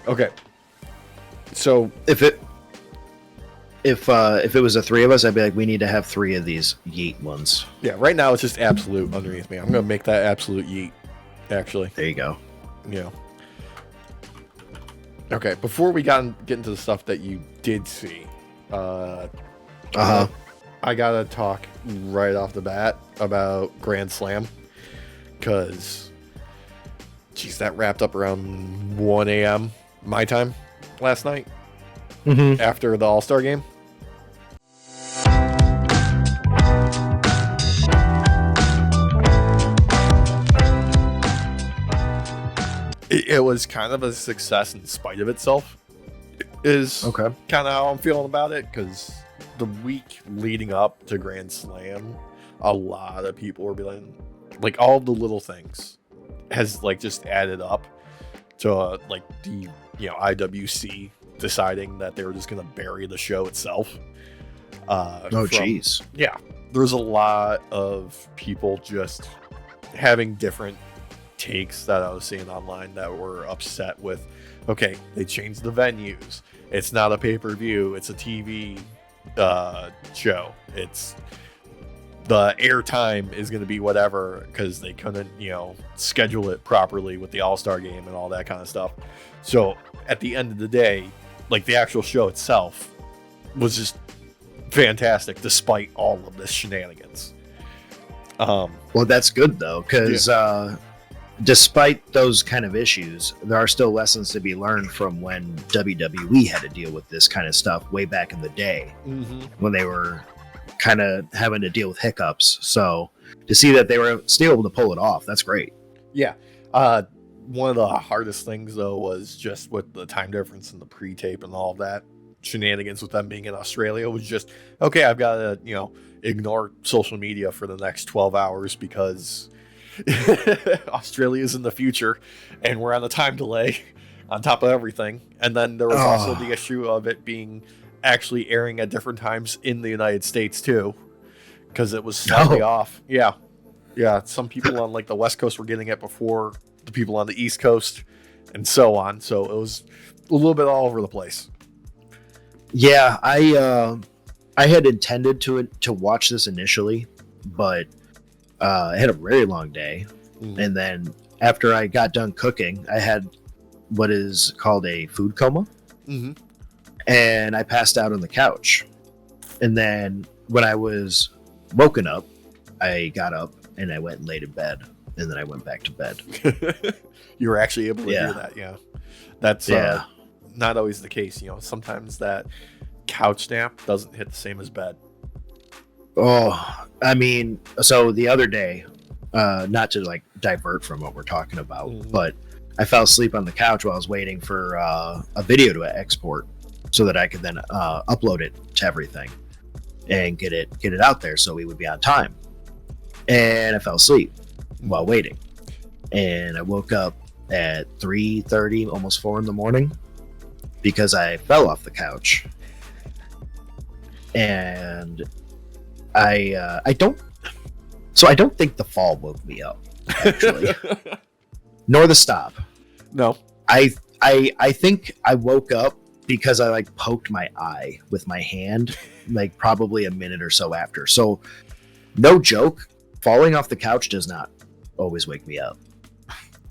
Okay. So If it was the three of us, I'd be like, we need to have three of these yeet ones. yeah, right now it's just absolute underneath me. I'm gonna make that absolute yeet. Actually, There you go. yeah. Okay, before we get into the stuff that you did see, I gotta talk right off the bat about Grand Slam, because, geez, that wrapped up around 1 a.m. my time last night after the All-Star game. It was kind of a success in spite of itself, is Okay. kind of how I'm feeling about it, because the week leading up to Grand Slam, a lot of people were being like, all the little things has like just added up to like the IWC deciding that they were just going to bury the show itself. Jeez. Yeah, there's a lot of people just having different takes that I was seeing online that were upset with, okay, they changed the venues. It's not a pay-per-view, it's a TV show. It's the airtime is going to be whatever because they couldn't, schedule it properly with the All-Star game and all that kind of stuff. So at the end of the day, like, the actual show itself was just fantastic despite all of this shenanigans. Well, that's good though, because despite those kind of issues, there are still lessons to be learned from when WWE had to deal with this kind of stuff way back in the day when they were kind of having to deal with hiccups. So to see that they were still able to pull it off, that's great. Yeah. One of the hardest things, though, was just with the time difference and the pre-tape and all of that shenanigans with them being in Australia was just, okay, I've got to, ignore social media for the next 12 hours because Australia's in the future and we're on a time delay on top of everything. And then there was also the issue of it being actually airing at different times in the United States, too, because it was slightly off. Yeah. Some people on like the West Coast were getting it before the people on the East Coast and so on. So it was a little bit all over the place. Yeah, I had intended to watch this initially, but I had a very long day. And then after I got done cooking, I had what is called a food coma. And I passed out on the couch. And then when I was woken up, I got up and I went and laid in bed. And then I went back to bed. You were actually able to do that, yeah. That's not always the case. Sometimes that couch nap doesn't hit the same as bed. Oh, I mean, so the other day, not to like divert from what we're talking about, but I fell asleep on the couch while I was waiting for a video to export so that I could then upload it to everything and get it out there so we would be on time. And I fell asleep while waiting. And I woke up at 3:30, almost 4 in the morning because I fell off the couch. And I don't think the fall woke me up, actually. Nor the stop. No. I think I woke up because I like poked my eye with my hand, like probably a minute or so after. So no joke, falling off the couch does not always wake me up.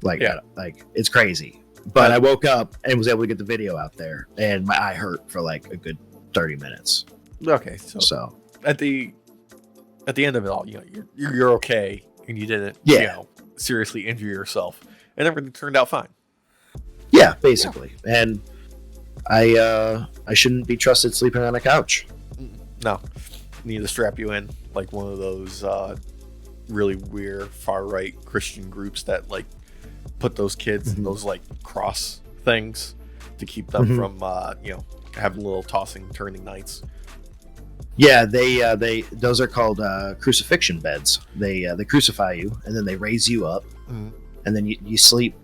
Like it's crazy. But I woke up and was able to get the video out there, and my eye hurt for like a good 30 minutes. Okay, so at the end of it all, you're okay, and you didn't, seriously injure yourself, and everything turned out fine. Yeah, basically. Yeah. And I shouldn't be trusted sleeping on a couch. No, need to strap you in like one of those really weird far right Christian groups that like put those kids in those like cross things to keep them from having little tossing turning nights. Yeah, they those are called crucifixion beds. They crucify you and then they raise you up, and then you sleep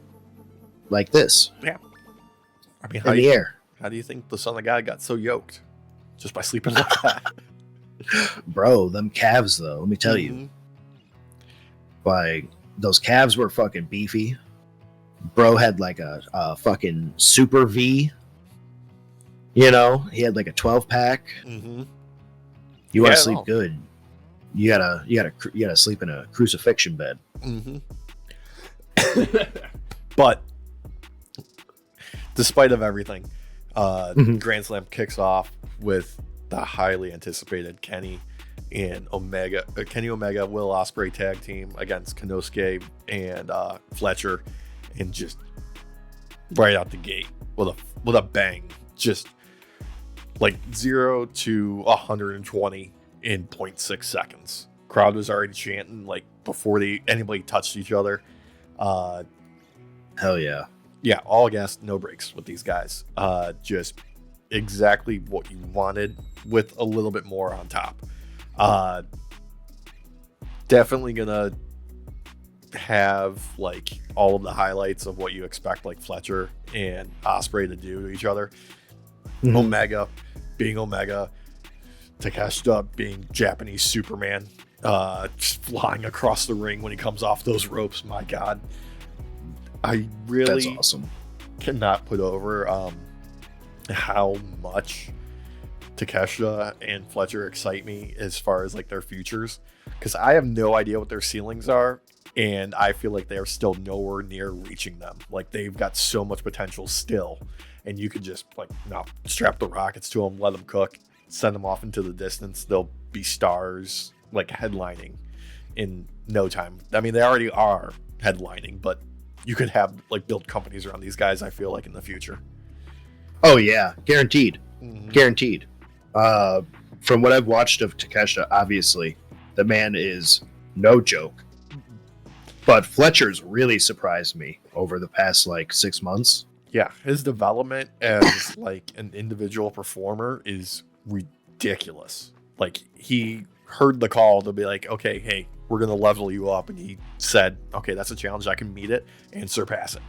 like this. Yeah, I mean, in the air. How do you think the Son of God got so yoked? Just by sleeping like that, bro. Them calves, though, let me tell you, like those calves were fucking beefy, Bro had like a fucking super V. You know, he had like a 12-pack. Mm-hmm. You want to sleep good? You gotta sleep in a crucifixion bed. Mm-hmm. But despite of everything, Grand Slam kicks off with the highly anticipated Kenny Omega, Will Ospreay tag team against Konosuke and Fletcher, and just right out the gate with a bang, just like 0 to 120 in 0.6 seconds. Crowd was already chanting like before anybody touched each other. Hell yeah. Yeah, all gas, no brakes with these guys. Just exactly what you wanted with a little bit more on top. Definitely gonna have like all of the highlights of what you expect like Fletcher and Ospreay to do to each other. Mm-hmm. Omega being Omega, Takeshita being Japanese Superman, just flying across the ring when he comes off those ropes. My God, I really That's awesome. Cannot put over how much Takeshita and Fletcher excite me as far as like their futures, because I have no idea what their ceilings are, and I feel like they are still nowhere near reaching them. Like they've got so much potential still, and you could just like strap the rockets to them, let them cook, send them off into the distance. They'll be stars like headlining in no time. I mean, they already are headlining, but you could have like build companies around these guys, I feel like, in the future. Oh yeah, guaranteed. Mm-hmm. Guaranteed. From what I've watched of Takeshita, obviously the man is no joke, but Fletcher's really surprised me over the past like 6 months. Yeah, his development as like an individual performer is ridiculous. Like he heard the call to be like, okay, hey, we're gonna level you up, and he said, okay, that's a challenge, I can meet it and surpass it.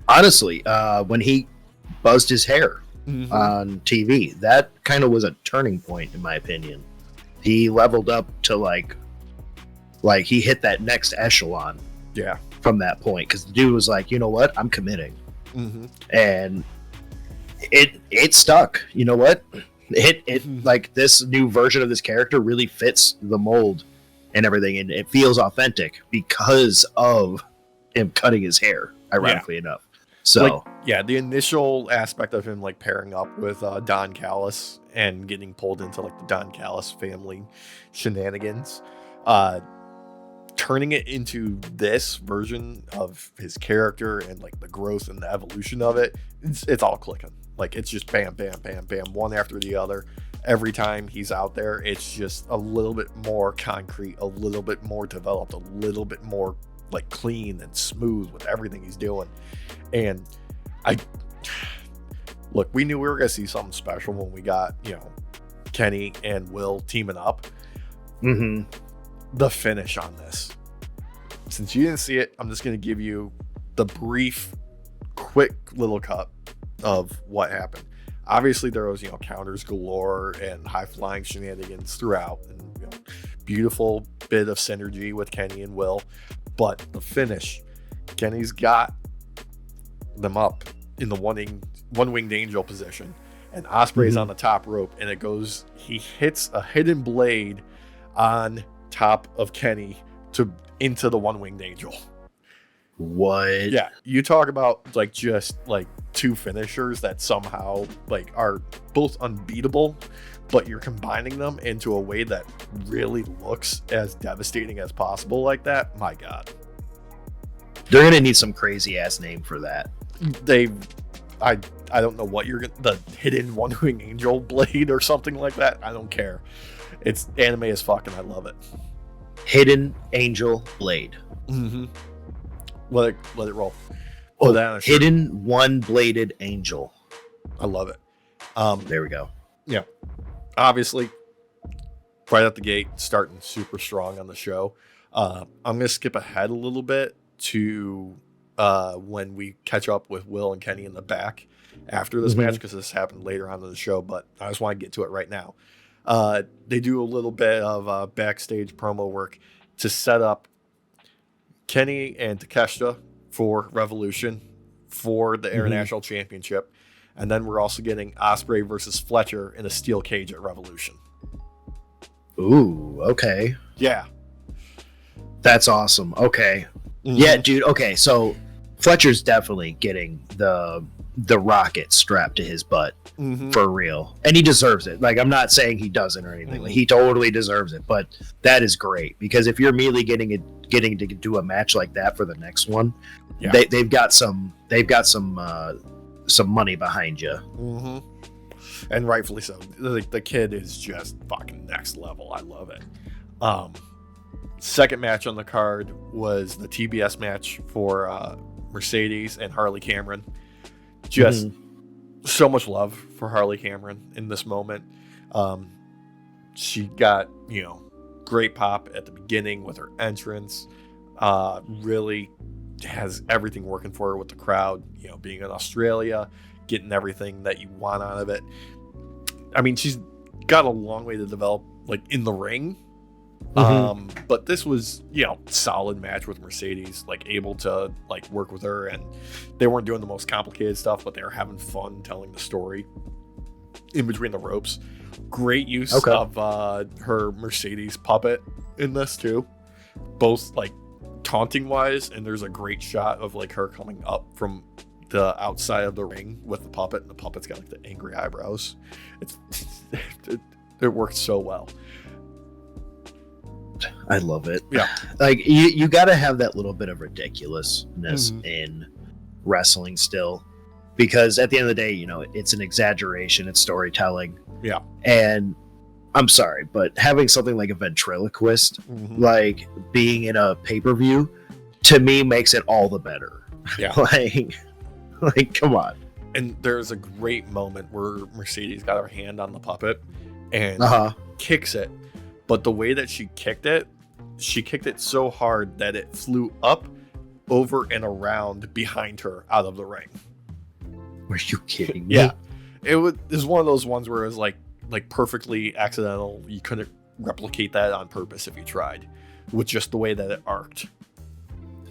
Honestly, when he buzzed his hair on TV, that kind of was a turning point in my opinion. He leveled up to like he hit that next echelon. Yeah. From that point, because the dude was like, you know what, I'm committing. And it stuck. You know what? It like this new version of this character really fits the mold and everything, and it feels authentic because of him cutting his hair, ironically enough. So like, yeah, the initial aspect of him like pairing up with Don Callis and getting pulled into like the Don Callis family shenanigans, turning it into this version of his character and like the growth and the evolution of it, it's all clicking. Like it's just bam, bam, bam, bam, one after the other. Every time he's out there, it's just a little bit more concrete, a little bit more developed, a little bit more like clean and smooth with everything he's doing. And look, we knew we were going to see something special when we got, Kenny and Will teaming up. The finish on this, since you didn't see it, I'm just going to give you the brief, quick little cut of what happened. Obviously, there was, counters galore and high-flying shenanigans throughout, and beautiful bit of synergy with Kenny and Will. But the finish, Kenny's got them up in the one-winged angel position, and Ospreay's on the top rope, and he hits a hidden blade on top of Kenny into the one-winged angel. What? Yeah, you talk about like just like two finishers that somehow like are both unbeatable, but you're combining them into a way that really looks as devastating as possible like that. My God. They're gonna need some crazy ass name for that. I don't know what the hidden one-wing angel blade or something like that. I don't care. It's anime as fuck and I love it. Hidden angel blade. Let it roll. Hidden one-bladed angel. I love it. There we go. Yeah. Obviously, right out the gate, starting super strong on the show. I'm going to skip ahead a little bit to when we catch up with Will and Kenny in the back after this match, because this happened later on in the show, but I just want to get to it right now. They do a little bit of backstage promo work to set up Kenny and Takeshita for Revolution for the International Championship. And then we're also getting Ospreay versus Fletcher in a steel cage at Revolution. Ooh, okay. Yeah. That's awesome. Okay. Yeah, dude. Okay, so Fletcher's definitely getting the rocket strapped to his butt for real, and he deserves it. Like, I'm not saying he doesn't or anything. Like, he totally deserves it. But that is great, because if you're immediately getting to do a match like that for the next one, they've got some money behind you. And rightfully so. The kid is just fucking next level. I love it. Second match on the card was the TBS match for Mercedes and Harley Cameron. Just so much love for Harley Cameron in this moment. She got, great pop at the beginning with her entrance. Really has everything working for her with the crowd, being in Australia, getting everything that you want out of it. I mean, she's got a long way to develop, like, in the ring. But this was, solid match with Mercedes, like, able to, like, work with her, and they weren't doing the most complicated stuff, but they were having fun telling the story in between the ropes. Great use of her Mercedes puppet in this too, both like taunting wise, and there's a great shot of like her coming up from the outside of the ring with the puppet, and the puppet's got like the angry eyebrows. It worked so well. I love it. Yeah. Like, you got to have that little bit of ridiculousness in wrestling still, because at the end of the day, it's an exaggeration, it's storytelling. Yeah. And I'm sorry, but having something like a ventriloquist, like being in a pay-per-view, to me makes it all the better. Yeah. like, come on. And there's a great moment where Mercedes got her hand on the puppet and kicks it. But the way that she kicked it so hard that it flew up, over, and around behind her out of the ring. Were you kidding me? Yeah. It was one of those ones where it was like perfectly accidental. You couldn't replicate that on purpose if you tried, with just the way that it arced.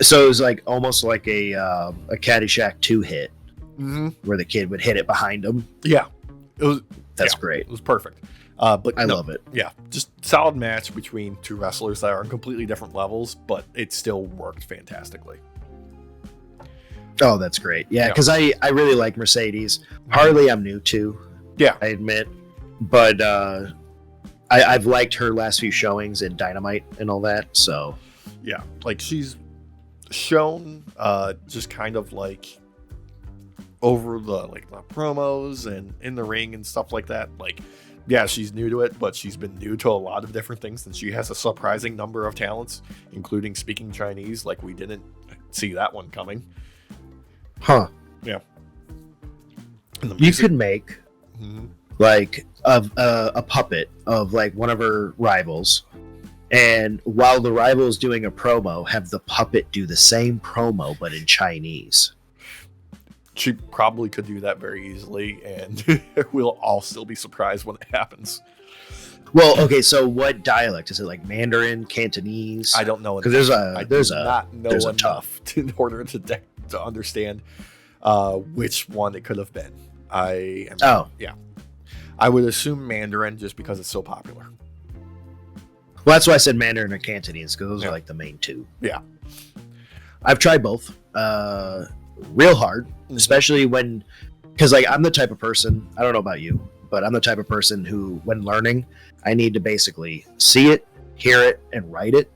So it was like almost like a Caddyshack 2 hit, where the kid would hit it behind him. Yeah. That's great. It was perfect. But I love it. Yeah, just solid match between two wrestlers that are on completely different levels, but it still worked fantastically. Oh, that's great. Yeah, because I really like Mercedes. Harley, I'm new to. Yeah, I admit, but I've liked her last few showings in Dynamite and all that. So yeah, like she's shown just kind of like over the promos and in the ring and stuff like that. Like, yeah, she's new to it, but she's been new to a lot of different things, and she has a surprising number of talents, including speaking Chinese. Like, we didn't see that one coming. Huh. Yeah. You could make like a puppet of like one of her rivals, and while the rival is doing a promo, have the puppet do the same promo but in Chinese. She probably could do that very easily, and we'll all still be surprised when it happens. Well, okay, so what dialect is it? Like Mandarin, Cantonese? I don't know, because there's a enough in order to understand which one it could have been. Yeah, I would assume Mandarin just because it's so popular. Well, that's why I said Mandarin or Cantonese, because those are like the main two. Yeah, I've tried both. Real hard, especially because like I'm the type of person, I don't know about you, but I'm the type of person who, when learning, I need to basically see it, hear it, and write it.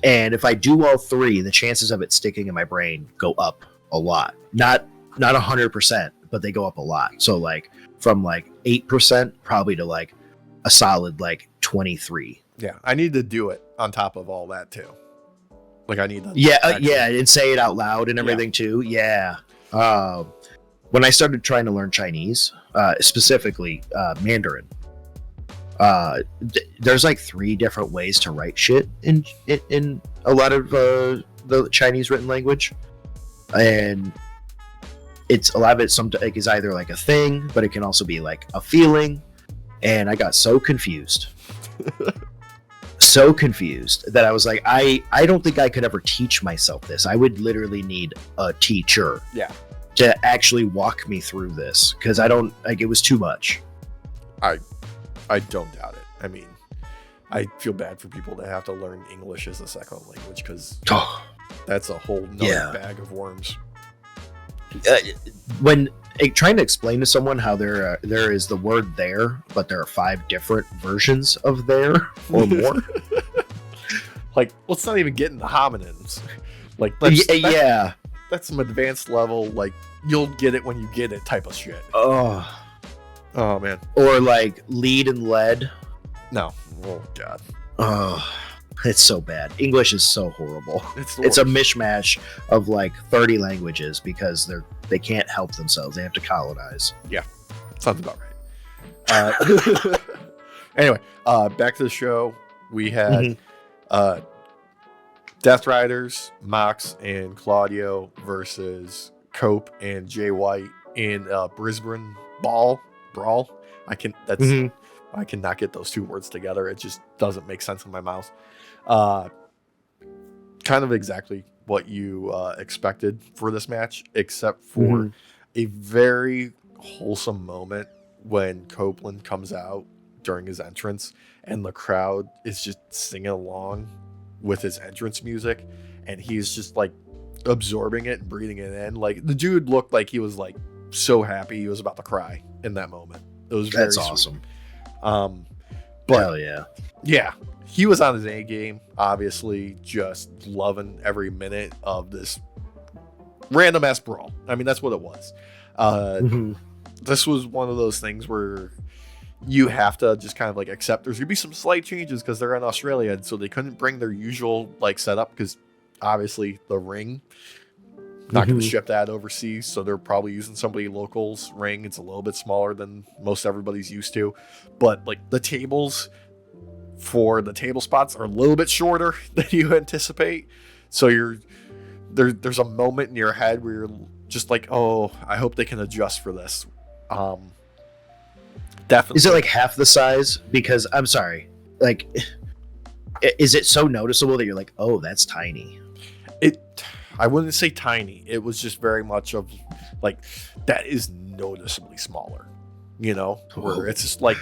And if I do all three, the chances of it sticking in my brain go up a lot. Not 100%, but they go up a lot. So like from like 8% probably to like a solid like 23. Yeah, I need to do it on top of all that too. Like, I need to and say it out loud and everything too. Yeah. When I started trying to learn Chinese, specifically Mandarin, there's like 3 different ways to write shit in a lot of the Chinese written language, and it's a lot of it is either like a thing, but it can also be like a feeling. And I got so confused. so confused that I was like, I don't think I could ever teach myself this. I would literally need a teacher to actually walk me through this, because I don't, like, it was too much. I don't doubt it. I mean, I feel bad for people that have to learn English as a second language, because that's a whole nother bag of worms. When trying to explain to someone how there is the word there, but there are 5 different versions of there or more. Like, let's not even get into homonyms. Like, that's some advanced level, like, you'll get it when you get it type of shit. Oh man. Or like lead and lead. No. Oh god. Oh, it's so bad. English is so horrible. It's a mishmash of like 30 languages because they can't help themselves. They have to colonize. Yeah, sounds about right. Anyway, back to the show. We had Death Riders, Mox and Claudio versus Cope and Jay White in Brisbane Brawl. I cannot get those 2 words together. It just doesn't make sense in my mouth. Kind of exactly what you expected for this match, except for a very wholesome moment when Copeland comes out during his entrance and the crowd is just singing along with his entrance music, and he's just like absorbing it and breathing it in. Like, the dude looked like he was like so happy he was about to cry in that moment. It was very awesome. But hell yeah, he was on his A game, obviously, just loving every minute of this random ass brawl. I mean, that's what it was. This was one of those things where you have to just kind of like accept there's gonna be some slight changes because they're in Australia, and so they couldn't bring their usual like setup, because obviously the ring, not going to ship that overseas, so they're probably using somebody local's ring. It's a little bit smaller than most everybody's used to, but like the tables for the table spots are a little bit shorter than you anticipate, so there's a moment in your head where you're just like, oh, I hope they can adjust for this. Definitely. Is it like half the size? Because I'm sorry, like, is it so noticeable that you're like, oh, that's tiny? I wouldn't say tiny. It was just very much of like, that is noticeably smaller, you know, where it's just like,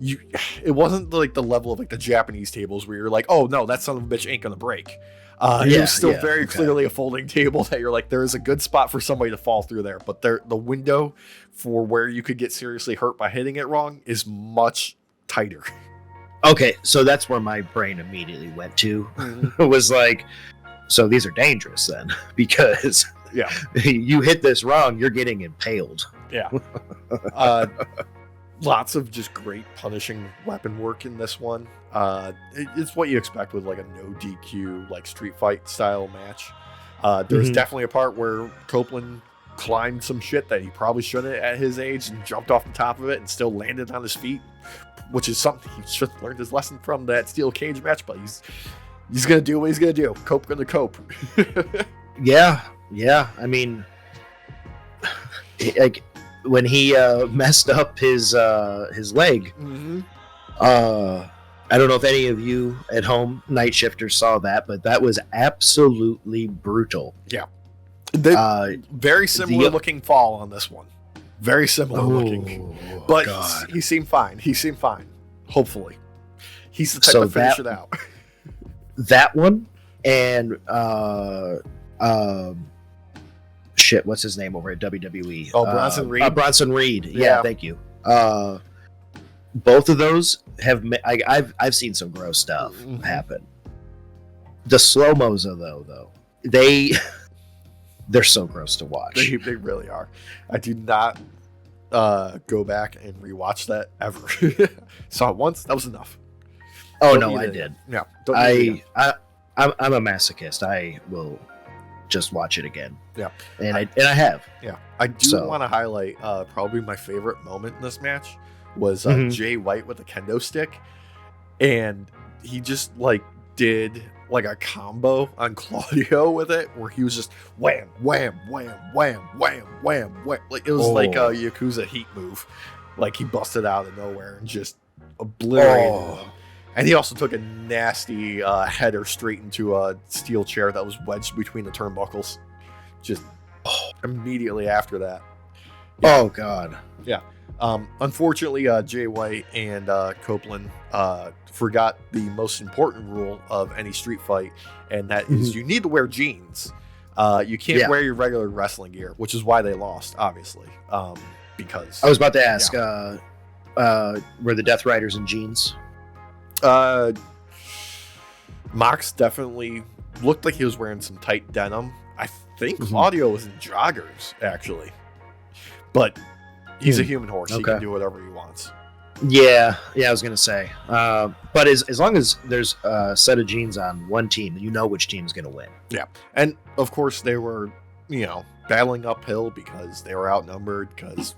it wasn't like the level of like the Japanese tables where you're like, oh no, that son of a bitch ain't gonna break. It was still very clearly a folding table that you're like, there is a good spot for somebody to fall through there, but the window for where you could get seriously hurt by hitting it wrong is much tighter. Okay, so that's where my brain immediately went to. It was like, so these are dangerous then, because you hit this wrong, you're getting impaled. Yeah. Lots of just great punishing weapon work in this one. It's what you expect with like a no DQ, like street fight style match. There's definitely a part where Copeland climbed some shit that he probably shouldn't at his age and jumped off the top of it and still landed on his feet, which is something he should have learned his lesson from that steel cage match, but he's gonna do what he's gonna do. Cope gonna cope. Yeah. I mean, like when he messed up his leg. I don't know if any of you at home, night shifters, saw that, but that was absolutely brutal. Yeah. Very similar looking fall on this one. Very similar looking. But he seemed fine. Hopefully. He's the type to finish it out. That one and shit, what's his name over at WWE? Oh, Bronson Reed. Bronson Reed. Yeah, thank you. Both of those have I've seen some gross stuff happen. The slow-mos though, they're so gross to watch. They really are. I do not go back and rewatch that ever. Saw it once, that was enough. Oh no, I did. Yeah, I'm a masochist. I will just watch it again. Yeah, and I have. Yeah, I do want to highlight probably my favorite moment in this match was Jay White with a kendo stick, and he just like did like a combo on Claudio with it, where he was just wham, wham, wham, wham, wham, wham, wham. Like it was like a Yakuza Heat move. Like he busted out of nowhere and just obliterated him. And he also took a nasty header straight into a steel chair that was wedged between the turnbuckles. Just immediately after that. Yeah. Oh, God. Yeah. Unfortunately, Jay White and Copeland forgot the most important rule of any street fight, and that is you need to wear jeans. You can't wear your regular wrestling gear, which is why they lost, obviously. Because I was about to ask, were the Death Riders in jeans? Mox definitely looked like he was wearing some tight denim. I think Claudio was in joggers, actually. But he's a human horse. He can do whatever he wants. Yeah, I was going to say. But as long as there's a set of jeans on one team, you know which team's going to win. Yeah. And, of course, they were, battling uphill because they were outnumbered, because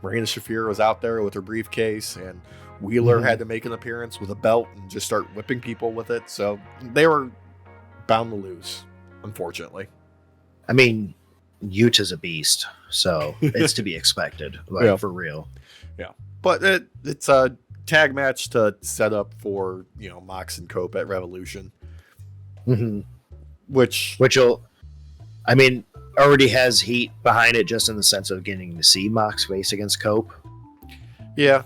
Marina Shafir was out there with her briefcase, and Wheeler had to make an appearance with a belt and just start whipping people with it. So they were bound to lose, unfortunately. I mean, Uta's a beast, so it's to be expected, for real. Yeah. But it's a tag match to set up for, Mox and Cope at Revolution. Which already has heat behind it, just in the sense of getting to see Mox face against Cope. Yeah.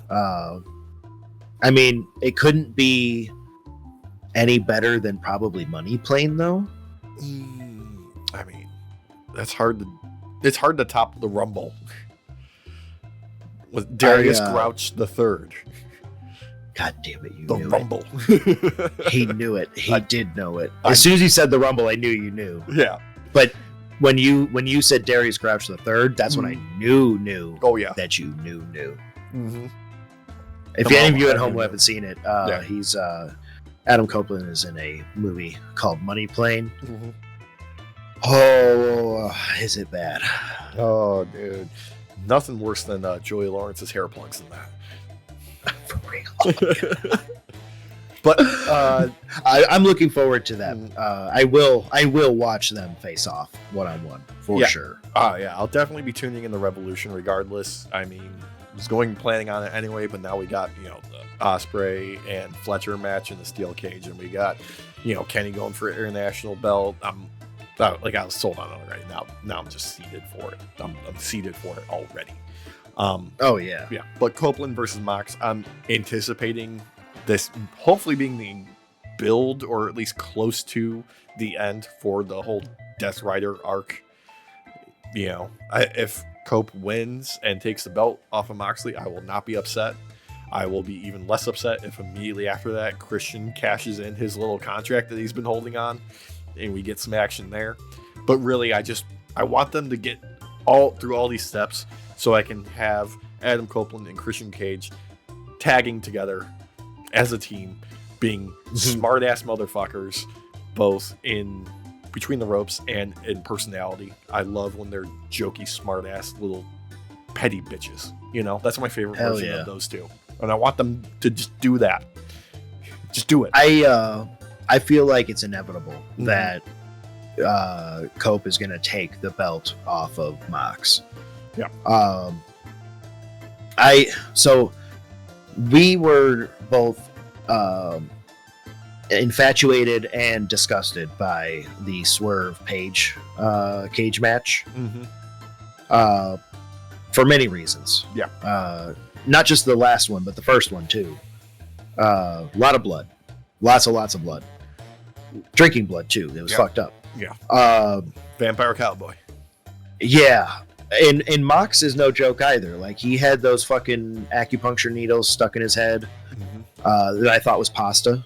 It couldn't be any better than probably Money Plane, though. It's hard to top the Rumble with Darius Grouch the Third. God damn it, the Rumble. He knew it. He did know it. As soon as you said the Rumble, I knew you knew. Yeah. But when you said Darius Grouch the Third, that's when I knew. Oh yeah. That you knew. If any of you at home who haven't seen it, he's Adam Copeland is in a movie called Money Plane. Oh, is it bad? Oh, dude. Nothing worse than Joey Lawrence's hair plugs in that. For real. But I'm looking forward to that. I will watch them face off one-on-one for sure. Yeah, I'll definitely be tuning in the Revolution regardless. I was planning on it anyway, but now we got, the Ospreay and Fletcher match in the steel cage, and we got, Kenny going for an international belt. I was sold on it already. Now I'm just seated for it. I'm seated for it already. Yeah. But Copeland versus Mox, I'm anticipating this hopefully being the build, or at least close to the end for the whole Death Rider arc. If Cope wins and takes the belt off of Moxley, I will not be upset. I will be even less upset if immediately after that Christian cashes in his little contract that he's been holding on and we get some action there. But really, I want them to get through all these steps so I can have Adam Copeland and Christian Cage tagging together as a team, being smart ass motherfuckers, both in between the ropes and in personality. I love when they're jokey, smart ass little petty bitches. That's my favorite version of those two. And I want them to just do that. Just do it. I feel like it's inevitable that Cope is going to take the belt off of Mox. Yeah. So we were both infatuated and disgusted by the Swerve Page cage match. For many reasons. Yeah. Not just the last one, but the first one too. A lot of blood. Lots of blood. Drinking blood too. It was fucked up. Yeah. Vampire Cowboy. Yeah. And Mox is no joke either. Like, he had those fucking acupuncture needles stuck in his head that I thought was pasta.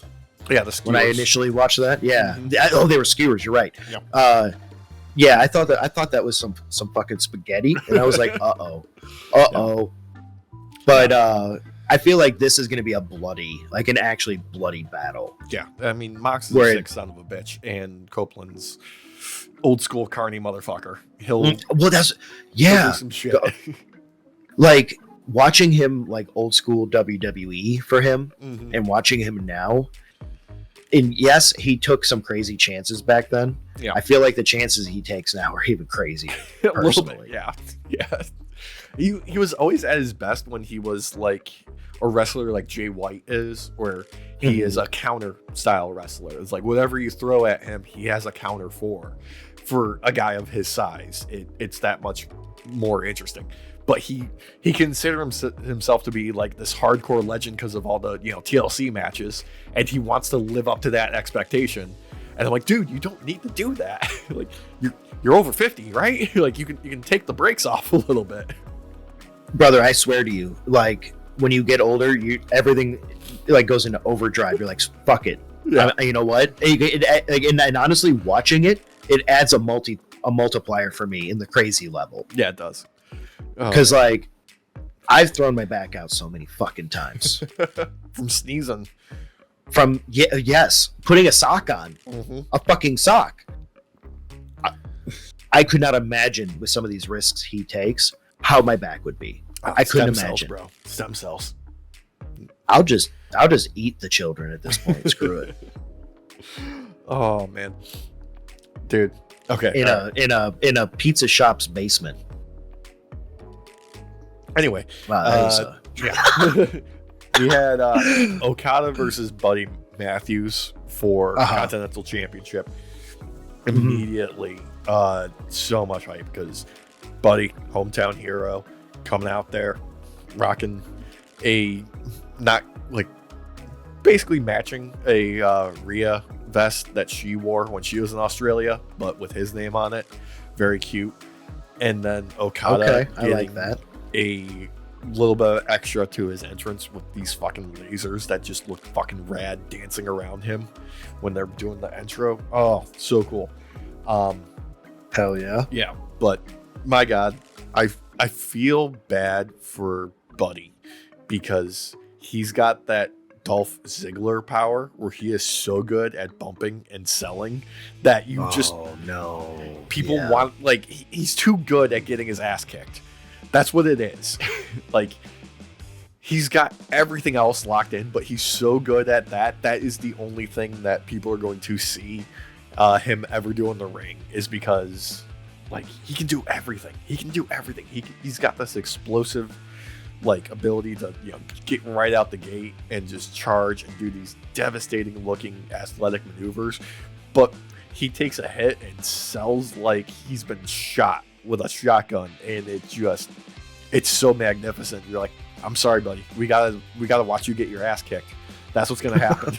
Yeah, the skewers. When I initially watched that. Yeah. Oh, they were skewers. You're right. Yeah. Yeah, I thought that was some fucking spaghetti, and I was like, uh-oh. But I feel like this is going to be an actually bloody battle. Yeah, Mox is a sick son of a bitch, and Copeland's old school carny motherfucker. He'll do some shit. Like, watching him, like, old school WWE for him, and watching him now, and yes, he took some crazy chances back then. Yeah. I feel like the chances he takes now are even crazier. A little Personally, bit, yeah. He was always at his best when he was like a wrestler like Jay White is, where he is a counter style wrestler. It's like whatever you throw at him, he has a counter for. For a guy of his size, it's that much more interesting. But he considers himself to be like this hardcore legend because of all the TLC matches, and he wants to live up to that expectation. And I'm like, dude, you don't need to do that. Like you're over 50, right? Like you can take the brakes off a little bit. Brother, I swear to you, like when you get older, everything like goes into overdrive. You're like, fuck it. Yeah. You know what? And honestly, watching it adds a multiplier for me in the crazy level. Yeah, it does. Because like I've thrown my back out so many fucking times from sneezing, from putting a sock on, a fucking sock. I could not imagine with some of these risks he takes how my back would be. I couldn't imagine, bro. Stem cells. I'll just eat the children at this point. Screw it. Oh man, dude. Okay. In a pizza shop's basement. Anyway, wow, we had Okada versus Buddy Matthews for Continental Championship. Immediately, so much hype because Buddy, hometown hero, coming out there, rocking basically matching a Rhea vest that she wore when she was in Australia, but with his name on it. Very cute. And then Okada I like that. A little bit of extra to his entrance with these fucking lasers that just look fucking rad dancing around him when they're doing the intro. Oh, so cool. Hell yeah. Yeah, but my God, I feel bad for Buddy because he's got that Dolph Ziggler power where he is so good at bumping and selling that people want, like, he's too good at getting his ass kicked. That's what it is. Like, he's got everything else locked in, but he's so good at that. That is the only thing that people are going to see him ever do in the ring, is because, like, he can do everything. He's got this explosive, like, ability to get right out the gate and just charge and do these devastating looking athletic maneuvers. But he takes a hit and sells like he's been shot with a shotgun, and it's so magnificent. You're like, I'm sorry, buddy. We gotta watch you get your ass kicked. That's what's gonna happen.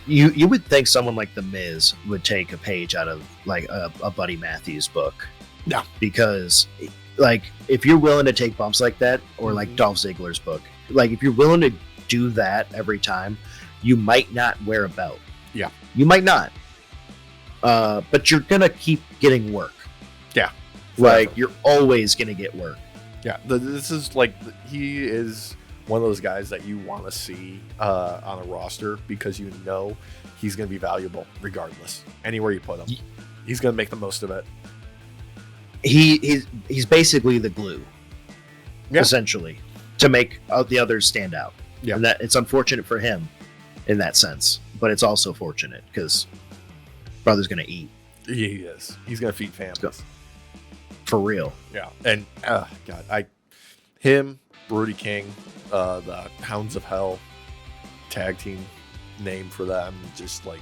You would think someone like The Miz would take a page out of like a Buddy Matthews book. Yeah. Because like if you're willing to take bumps like that, or like Dolph Ziggler's book, like if you're willing to do that every time, you might not wear a belt. Yeah. You might not. But you're gonna keep getting work. Yeah. Like you're always gonna get work. Yeah. This is like, he is one of those guys that you want to see on a roster because he's going to be valuable regardless. Anywhere you put him, he's going to make the most of it. He's basically the glue, essentially, to make the others stand out. Yeah. And that it's unfortunate for him in that sense, but it's also fortunate because brother's going to eat. He is. He's going to feed families. For real. Yeah. And God, him, Brody King, the Hounds of Hell tag team name for them, just like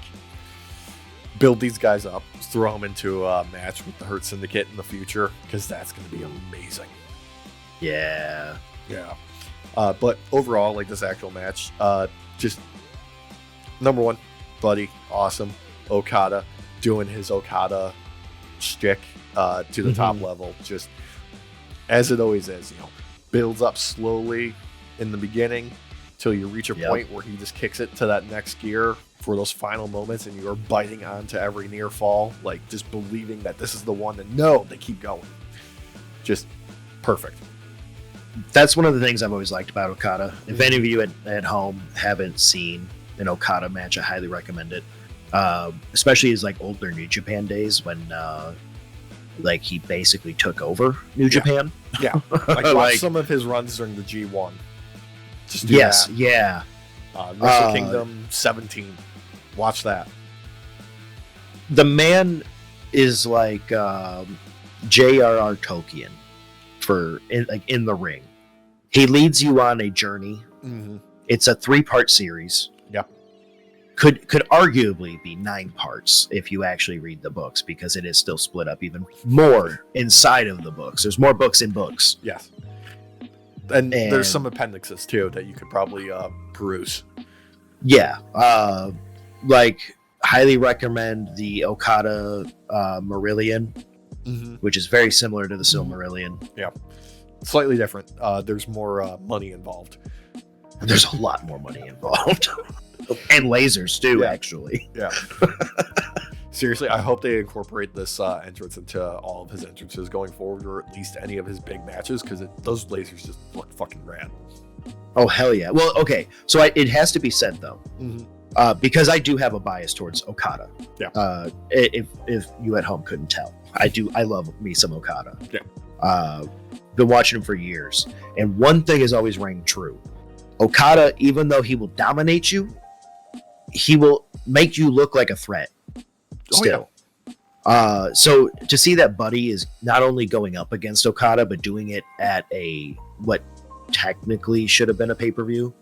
build these guys up, throw them into a match with the Hurt Syndicate in the future, because that's going to be amazing. Yeah. But overall, like, this actual match, just number one, Buddy, awesome. Okada doing his Okada shtick to the top level, just as it always is, builds up slowly in the beginning till you reach a point where he just kicks it to that next gear for those final moments, and you're biting onto every near fall, like just believing that this is the one, and no, they keep going. Just perfect. That's one of the things I've always liked about Okada. If any of you at home haven't seen an Okada match, I highly recommend it. Especially his like older New Japan days when like he basically took over New Japan. Yeah. Like, watch some of his runs during the G1. Just do that. Yeah. Wrestle Kingdom 17. Watch that. The man is like J.R.R. Tolkien in the ring. He leads you on a journey. Mm-hmm. It's a 3-part series. Yeah. Could arguably be 9 parts if you actually read the books, because it is still split up even more inside of the books. There's more books in books. Yes. And there's some appendices too that you could probably peruse. Yeah. Highly recommend the Okada Marillion, which is very similar to the Silmarillion. Yeah. Slightly different. There's more money involved. There's a lot more money involved. And lasers too, actually. Yeah. Seriously, I hope they incorporate this entrance into all of his entrances going forward, or at least any of his big matches, because those lasers just look fucking rad. Oh, hell yeah. Well, okay. So it has to be said, though, because I do have a bias towards Okada. Yeah. If you at home couldn't tell, I love me some Okada. Yeah. Been watching him for years. And one thing has always rang true. Okada, even though he will dominate you, he will make you look like a threat still. Oh, yeah. So to see that Buddy is not only going up against Okada, but doing it at what technically should have been a pay-per-view,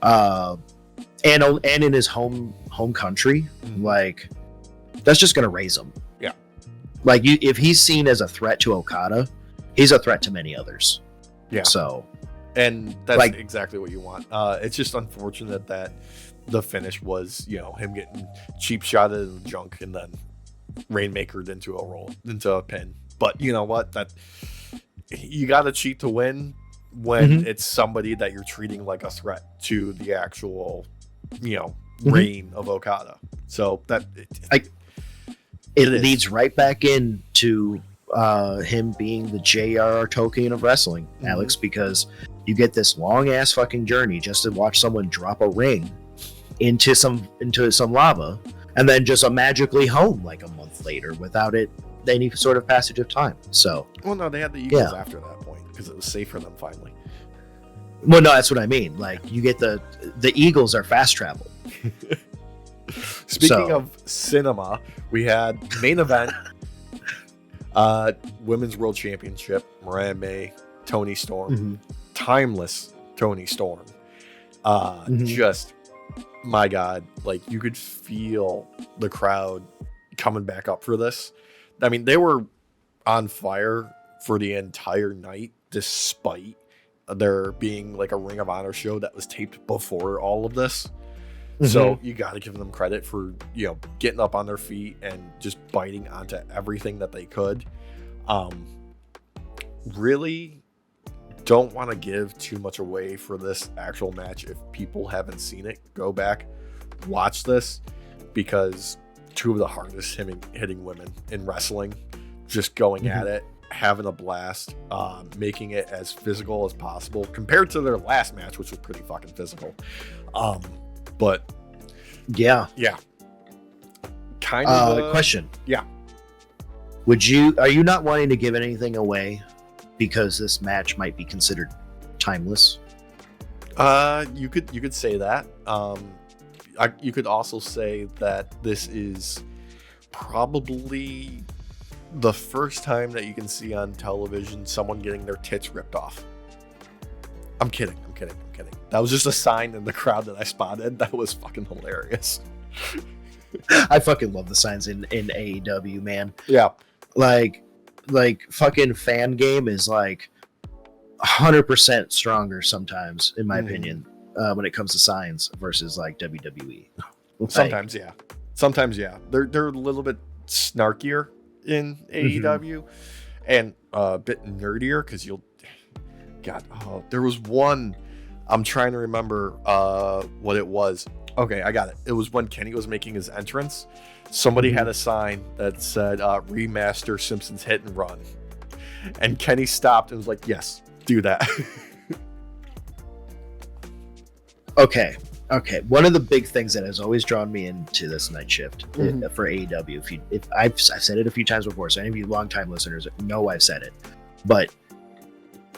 and in his home country, like, that's just gonna raise him. Yeah. Like, if he's seen as a threat to Okada, he's a threat to many others. Yeah. So, and that's exactly what you want. It's just unfortunate that the finish was, him getting cheap shotted in the junk and then rainmakered into a pin. But you know what? That you got to cheat to win when it's somebody that you're treating like a threat to the actual, reign of Okada. So that it leads right back into him being the J.R.R. Tolkien of wrestling, Alex, because you get this long ass fucking journey just to watch someone drop a ring into some lava, and then just magically home like a month later without any sort of passage of time. So, well, no, they had the Eagles after that point because it was safe for them finally. Well, no, that's what I mean. Like, you get the Eagles are fast travel. Speaking of cinema, we had main event, Women's World Championship, Mariah May, Toni Storm, timeless Toni Storm. Just, my God, like, you could feel the crowd coming back up for this. I mean, they were on fire for the entire night, despite there being like a Ring of Honor show that was taped before all of this. So you got to give them credit for, getting up on their feet and just biting onto everything that they could. Really don't want to give too much away for this actual match. If people haven't seen it, go back, watch this, because two of the hardest hitting women in wrestling, just going at it, having a blast, making it as physical as possible compared to their last match, which was pretty fucking physical. But yeah, kind of a question. Yeah, are you not wanting to give anything away because this match might be considered timeless? You could say that. You could also say that this is probably the first time that you can see on television someone getting their tits ripped off. I'm kidding. That was just a sign in the crowd that I spotted. That was fucking hilarious. I fucking love the signs in AEW, man. Yeah. Like fucking Fan Game is like 100% stronger sometimes, in my opinion, when it comes to signs versus like WWE. Sometimes, yeah. They're a little bit snarkier in AEW and a bit nerdier because there was one. I'm trying to remember what it was. Okay, I got it. It was when Kenny was making his entrance. Somebody had a sign that said remaster Simpsons Hit and Run. And Kenny stopped and was like, yes, do that. Okay. One of the big things that has always drawn me into this night shift for AEW, if I've said it a few times before, so any of you longtime listeners know I've said it, but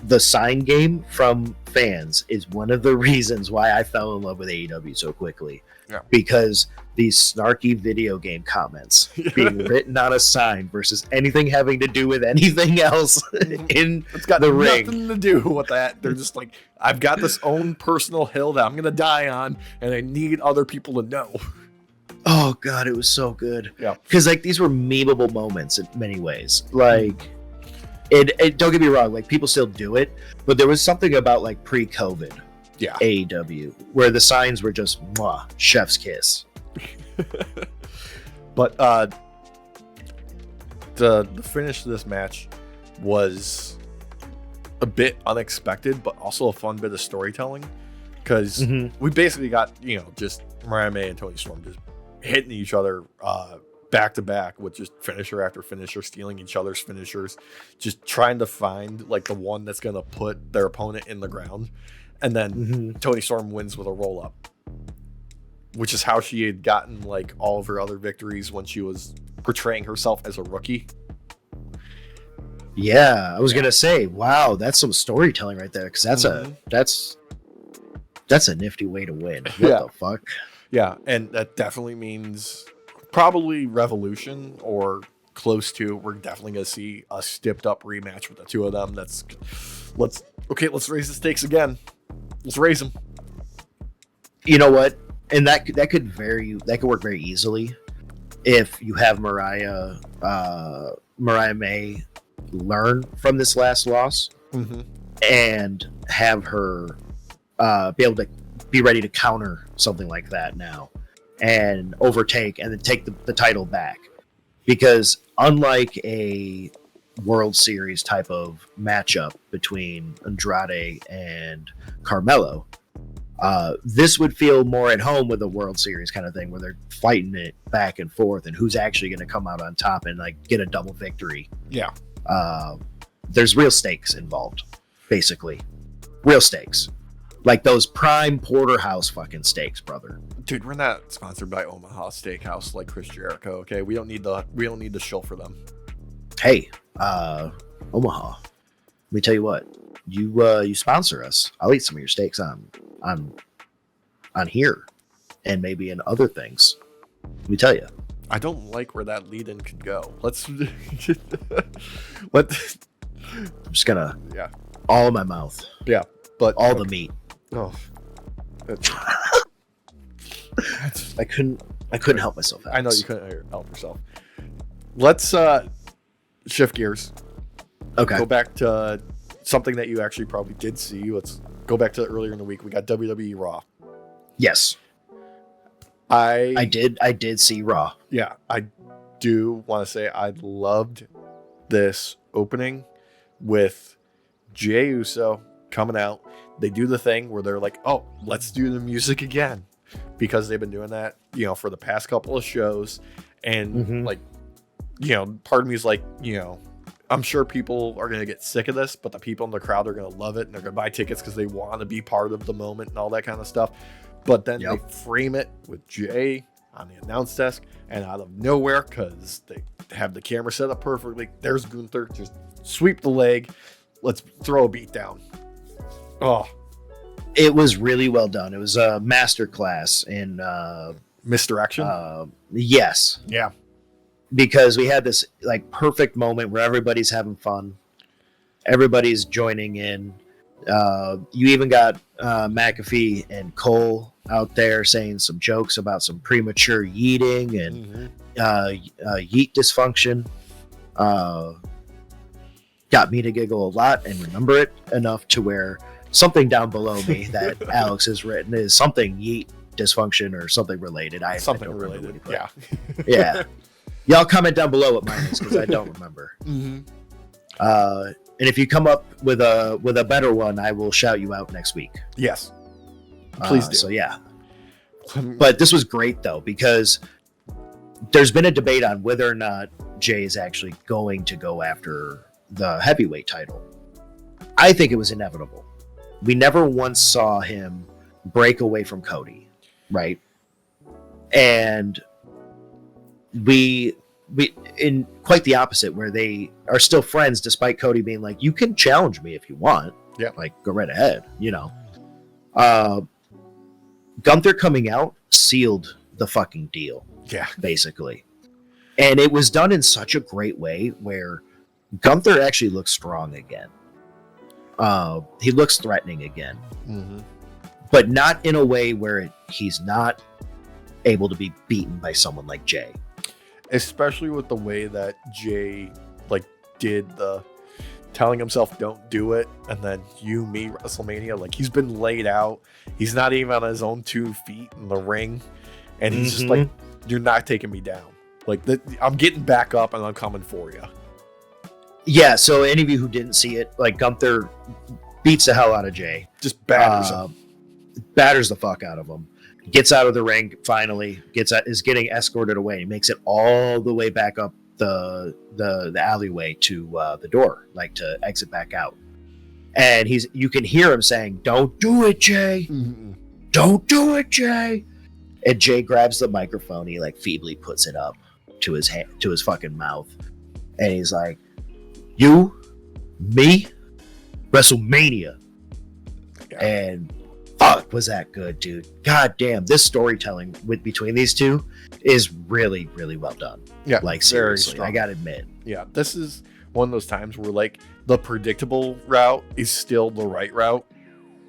the sign game from fans is one of the reasons why I fell in love with AEW so quickly. Yeah. Because these snarky video game comments being written on a sign versus anything having to do with anything else in it's got the ring. Nothing to do with that. They're just like, I've got this own personal hill that I'm gonna die on, and I need other people to know. Oh god, it was so good. Yeah. Because like these were memeable moments in many ways. Like it don't get me wrong, like people still do it, but there was something about like pre-COVID AEW where the signs were just mwah, chef's kiss. But the finish of this match was a bit unexpected, but also a fun bit of storytelling, because we basically got, you know, just Mariah May and Toni Storm just hitting each other back to back with just finisher after finisher, stealing each other's finishers, just trying to find like the one that's gonna put their opponent in the ground, and then Toni Storm wins with a roll up, which is how she had gotten like all of her other victories when she was portraying herself as a rookie. Yeah, I was gonna say, wow, that's some storytelling right there, because that's a nifty way to win. What the fuck? Yeah, and that definitely means probably Revolution or close to. We're definitely gonna see a stepped up rematch with the two of them. Let's raise the stakes again. Let's raise them. You know what? And that could work very easily if you have Mariah May learn from this last loss and have her be able to be ready to counter something like that now and overtake and then take the title back. Because unlike a World Series type of matchup between Andrade and Carmelo, this would feel more at home with a World Series kind of thing where they're fighting it back and forth and who's actually going to come out on top and like get a double victory. Yeah. There's real stakes involved, basically. Real stakes. Like those prime porterhouse fucking steaks, brother. Dude, we're not sponsored by Omaha Steakhouse like Chris Jericho, okay? We don't need the shill for them. Hey, Omaha. Let me tell you what. You sponsor us. I'll eat some of your steaks on here, and maybe in other things. Let me tell you. I don't like where that lead-in could go. Let's. I'm just gonna. Yeah. All in my mouth. Yeah, but all the meat. Oh. I couldn't help myself. Alex. I know you couldn't help yourself. Let's shift gears. Okay. Go back to something that you actually probably did see. Let's go back to earlier in the week. We got WWE Raw. Yes. I did see Raw. Yeah, I do want to say I loved this opening with Jey Uso coming out. They do the thing where they're like, oh, let's do the music again, because they've been doing that, you know, for the past couple of shows. And like, you know, part of me is like, you know, I'm sure people are going to get sick of this, but the people in the crowd are going to love it and they're going to buy tickets because they want to be part of the moment and all that kind of stuff. But then they frame it with Jey on the announce desk, and out of nowhere, because they have the camera set up perfectly, there's Gunther, just sweep the leg. Let's throw a beat down. Oh, it was really well done. It was a masterclass in misdirection. Yes. Yeah. Because we had this like perfect moment where everybody's having fun. Everybody's joining in. You even got McAfee and Cole out there saying some jokes about some premature yeeting and yeet dysfunction. Got me to giggle a lot and remember it enough to where something down below me that Alex has written is something yeet dysfunction or something related. Something related. Yeah. Yeah. Y'all comment down below what mine is, because I don't remember. And if you come up with a better one, I will shout you out next week. Yes. Please do. So yeah. But this was great though, because there's been a debate on whether or not Jey is actually going to go after the heavyweight title. I think it was inevitable. We never once saw him break away from Cody, right? And we in quite the opposite, where they are still friends despite Cody being like, you can challenge me if you want. Yeah. Like, go right ahead, Gunther coming out sealed the fucking deal. Yeah. Basically. And it was done in such a great way where Gunther actually looks strong again. He looks threatening again. Mm-hmm. But not in a way where he's not able to be beaten by someone like Jay. Especially with the way that Jay did the telling himself don't do it, and then me WrestleMania, he's been laid out. He's not even on his own 2 feet in the ring, and he's just like, you're not taking me down. I'm getting back up and I'm coming for you. Yeah, so any of you who didn't see it, Gunther beats the hell out of Jay. Just batters him. Batters the fuck out of him. Gets out of the ring finally. Is getting escorted away. He makes it all the way back up the alleyway to the door, to exit back out. And you can hear him saying, "Don't do it, Jay. Mm-hmm. Don't do it, Jay." And Jay grabs the microphone. He feebly puts it up to his hand, to his fucking mouth, and he's like, "You, me, WrestleMania." Yeah. And fuck, was that good, dude? God damn, this storytelling between these two is really, really well done. Yeah, seriously, I gotta admit. Yeah, this is one of those times where the predictable route is still the right route.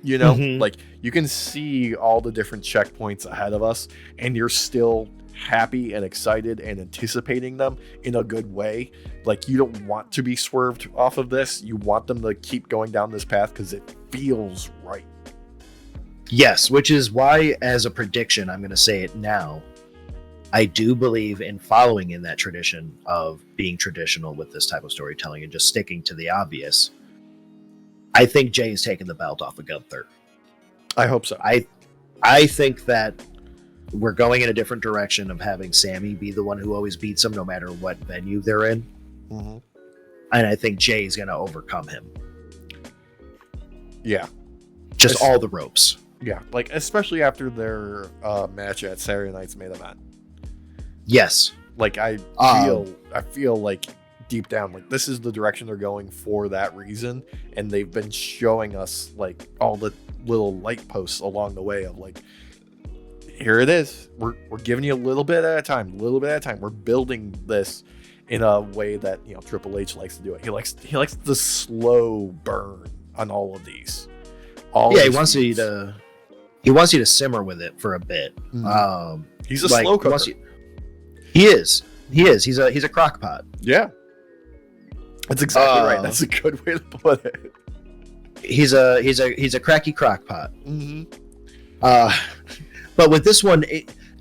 Mm-hmm. You can see all the different checkpoints ahead of us, and you're still happy and excited and anticipating them in a good way. You don't want to be swerved off of this. You want them to keep going down this path because it feels right. Yes, which is why, as a prediction, I'm going to say it now. I do believe in following in that tradition of being traditional with this type of storytelling and just sticking to the obvious. I think Jay is taking the belt off of Gunther. I hope so. I think that we're going in a different direction of having Sammy be the one who always beats him no matter what venue they're in. Mm-hmm. And I think Jay's going to overcome him. Yeah. Just all the ropes. Yeah, especially after their match at Saturday night's main event. Yes. I feel like deep down, this is the direction they're going for that reason, and they've been showing us all the little light posts along the way of here it is. We're giving you a little bit at a time. We're building this in a way that Triple H likes to do it. He likes the slow burn on all of these. He wants you to simmer with it for a bit. Mm-hmm. He's a slow cooker. He is. He's a crock pot. Yeah. That's exactly right. That's a good way to put it. He's a cracky crock pot. Mm-hmm. But with this one,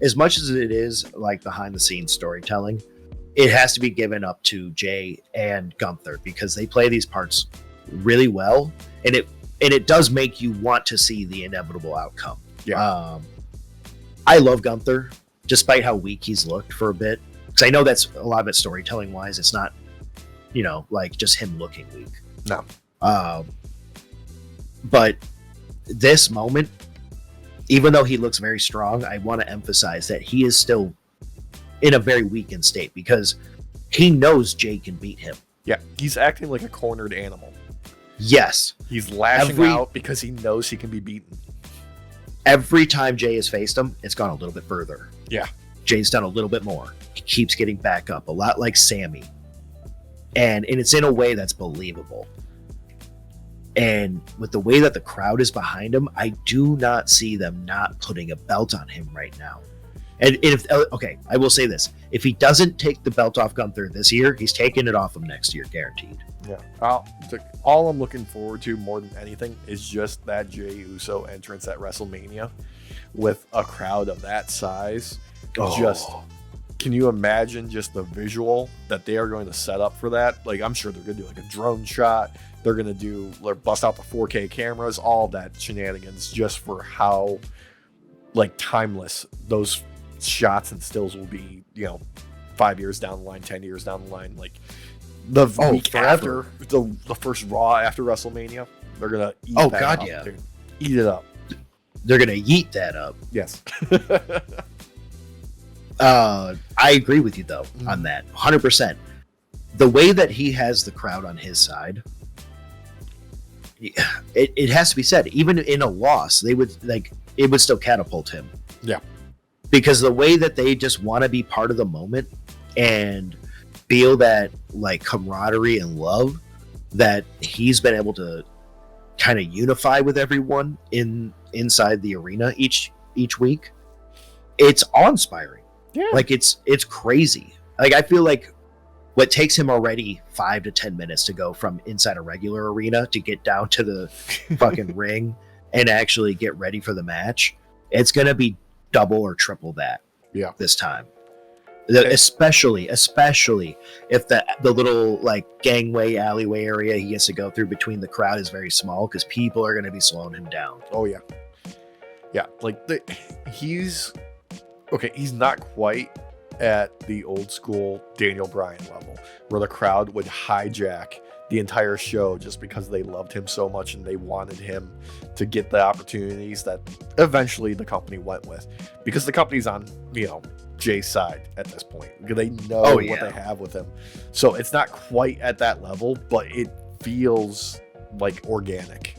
as much as it is behind the scenes storytelling, it has to be given up to Jay and Gunther because they play these parts really well, and it does make you want to see the inevitable outcome. Yeah. I love Gunther, despite how weak he's looked for a bit, because I know that's a lot of it storytelling wise. It's not, just him looking weak. No. But this moment, even though he looks very strong, I want to emphasize that he is still in a very weakened state because he knows Jay can beat him. Yeah, he's acting like a cornered animal. Yes. He's lashing out because he knows he can be beaten. Every time Jay has faced him, it's gone a little bit further. Yeah. Jay's done a little bit more. He keeps getting back up, a lot like Sammy. And it's in a way that's believable. And with the way that the crowd is behind him, I do not see them not putting a belt on him right now. And I will say this. If he doesn't take the belt off Gunther this year, he's taking it off him next year, guaranteed. Yeah. All I'm looking forward to more than anything is just that Jey Uso entrance at WrestleMania with a crowd of that size. Just, can you imagine just the visual that they are going to set up for that? I'm sure they're going to do a drone shot. They're going to bust out the 4K cameras, all that shenanigans, just for how timeless those shots and stills will be, 5 years down the line, 10 years down the line. The week forever. after the first Raw after WrestleMania, they're going to eat that up, yeah. dude. Eat it up. They're going to yeet that up. Yes. I agree with you though on that 100%. The way that he has the crowd on his side, it has to be said. Even in a loss, they would it would still catapult him. Yeah, because the way that they just want to be part of the moment and feel that like camaraderie and love that he's been able to kind of unify with everyone inside the arena each week, it's awe-inspiring. Yeah, like it's crazy. Like I feel like what takes him already 5 to 10 minutes to go from inside a regular arena to get down to the fucking ring and actually get ready for the match, it's gonna be double or triple that. Yeah, this time. Especially if the little like gangway alleyway area he gets to go through between the crowd is very small, because people are going to be slowing him down. Oh yeah, yeah. Like he's not quite at the old school Daniel Bryan level, where the crowd would hijack the entire show just because they loved him so much and they wanted him to get the opportunities that eventually the company went with, because the company's on Jay's side at this point. They know what they have with him, so it's not quite at that level, but it feels like organic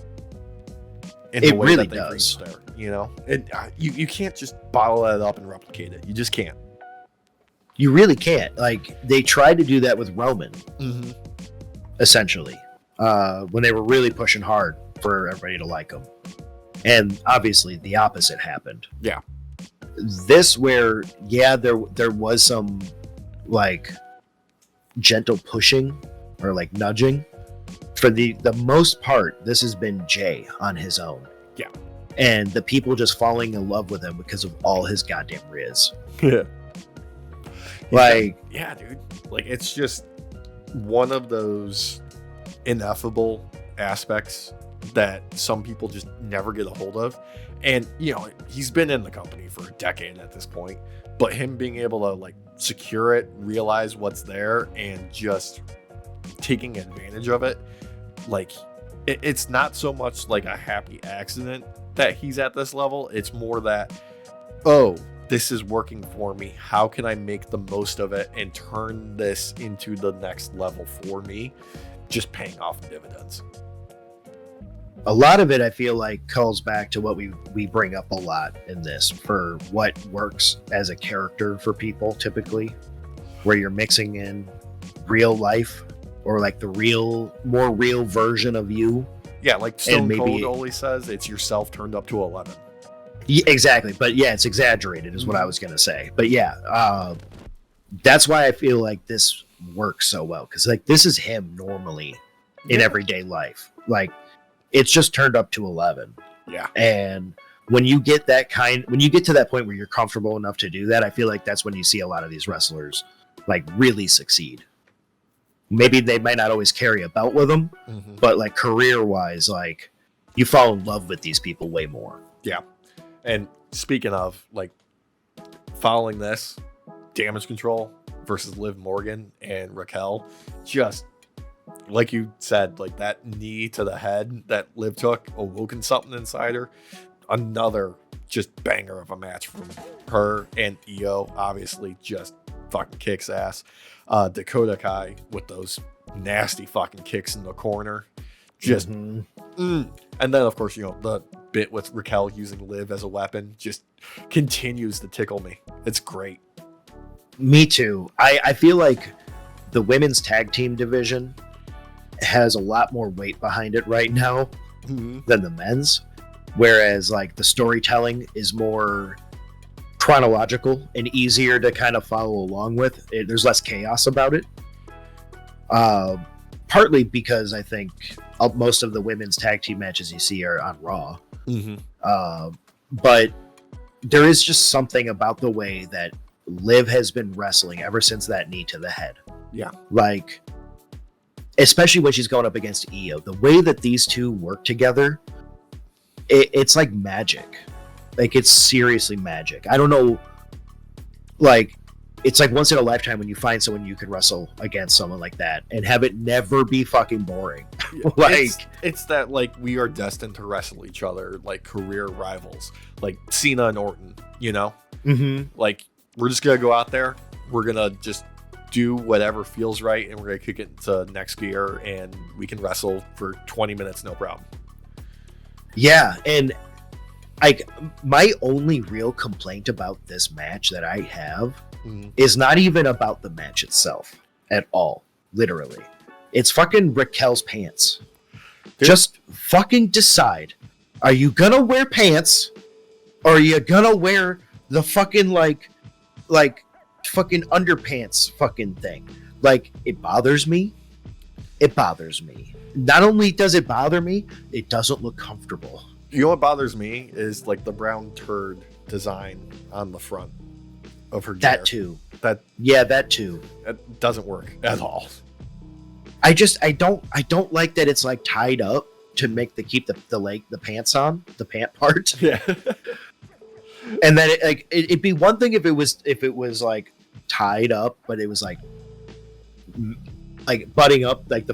in the way really that they does. reached there. And you can't just bottle that up and replicate it. You just can't. You really can't. Like they tried to do that with Roman, essentially, when they were really pushing hard for everybody to like him, and obviously the opposite happened. Yeah. This where there was some like gentle pushing or like nudging. For the most part, this has been Jay on his own. Yeah. And the people just falling in love with him because of all his goddamn riz. Yeah. Like, yeah, dude. Like it's just one of those ineffable aspects that some people just never get a hold of. And he's been in the company for a decade at this point, but him being able to like secure it, realize what's there, and just taking advantage of it, like it's not so much like a happy accident that he's at this level. It's more that, oh, this is working for me. How can I make the most of it and turn this into the next level for me? Just paying off dividends. A lot of it, I feel like, calls back to what we bring up a lot in this for what works as a character for people typically, where you're mixing in real life or like the more real version of you. Yeah, like Stone Cold always says, it's yourself turned up to 11. Yeah, exactly. But yeah, it's exaggerated is what I was going to say. But yeah, that's why I feel like this works so well, because like this is him normally in everyday life. Like it's just turned up to 11. Yeah. And when you get to that point where you're comfortable enough to do that, I feel like that's when you see a lot of these wrestlers like really succeed. Maybe they might not always carry a belt with them, but like career wise, like you fall in love with these people way more. Yeah. And speaking of like following this, Damage Control versus Liv Morgan and Raquel, just like you said, like that knee to the head that Liv took, awoken something inside her. Another just banger of a match from her, and Io obviously just fucking kicks ass. Dakota Kai with those nasty fucking kicks in the corner. Just and then of course, the bit with Raquel using Liv as a weapon just continues to tickle me. It's great. Me too. I feel like the women's tag team division has a lot more weight behind it right now than the men's, whereas like the storytelling is more chronological and easier to kind of follow along with. There's less chaos about it, partly because I think most of the women's tag team matches you see are on Raw, but there is just something about the way that Liv has been wrestling ever since that knee to the head. Yeah. Like, especially when she's going up against Io, the way that these two work together, it's like magic. Like, it's seriously magic. I don't know. Like, it's like once in a lifetime when you find someone you can wrestle against someone like that and have it never be fucking boring. Like, it's that, like, we are destined to wrestle each other like career rivals, like Cena and Orton, Like, we're just gonna go out there. We're gonna just do whatever feels right, and we're gonna kick it into next gear, and we can wrestle for 20 minutes, no problem. Yeah, and my only real complaint about this match that I have is not even about the match itself at all. Literally, it's fucking Raquel's pants. Dude. Just fucking decide: are you gonna wear pants, or are you gonna wear the fucking like fucking underpants fucking thing? Like, it bothers me. It bothers me. Not only does it bother me, it doesn't look comfortable. You know what bothers me is like the brown turd design on the front of her gear. That too. That too. That doesn't work at all. I don't like that it's like tied up to make keep the pants on, the pant part. Yeah. And then it'd be one thing if it was like tied up, but it was like butting up, like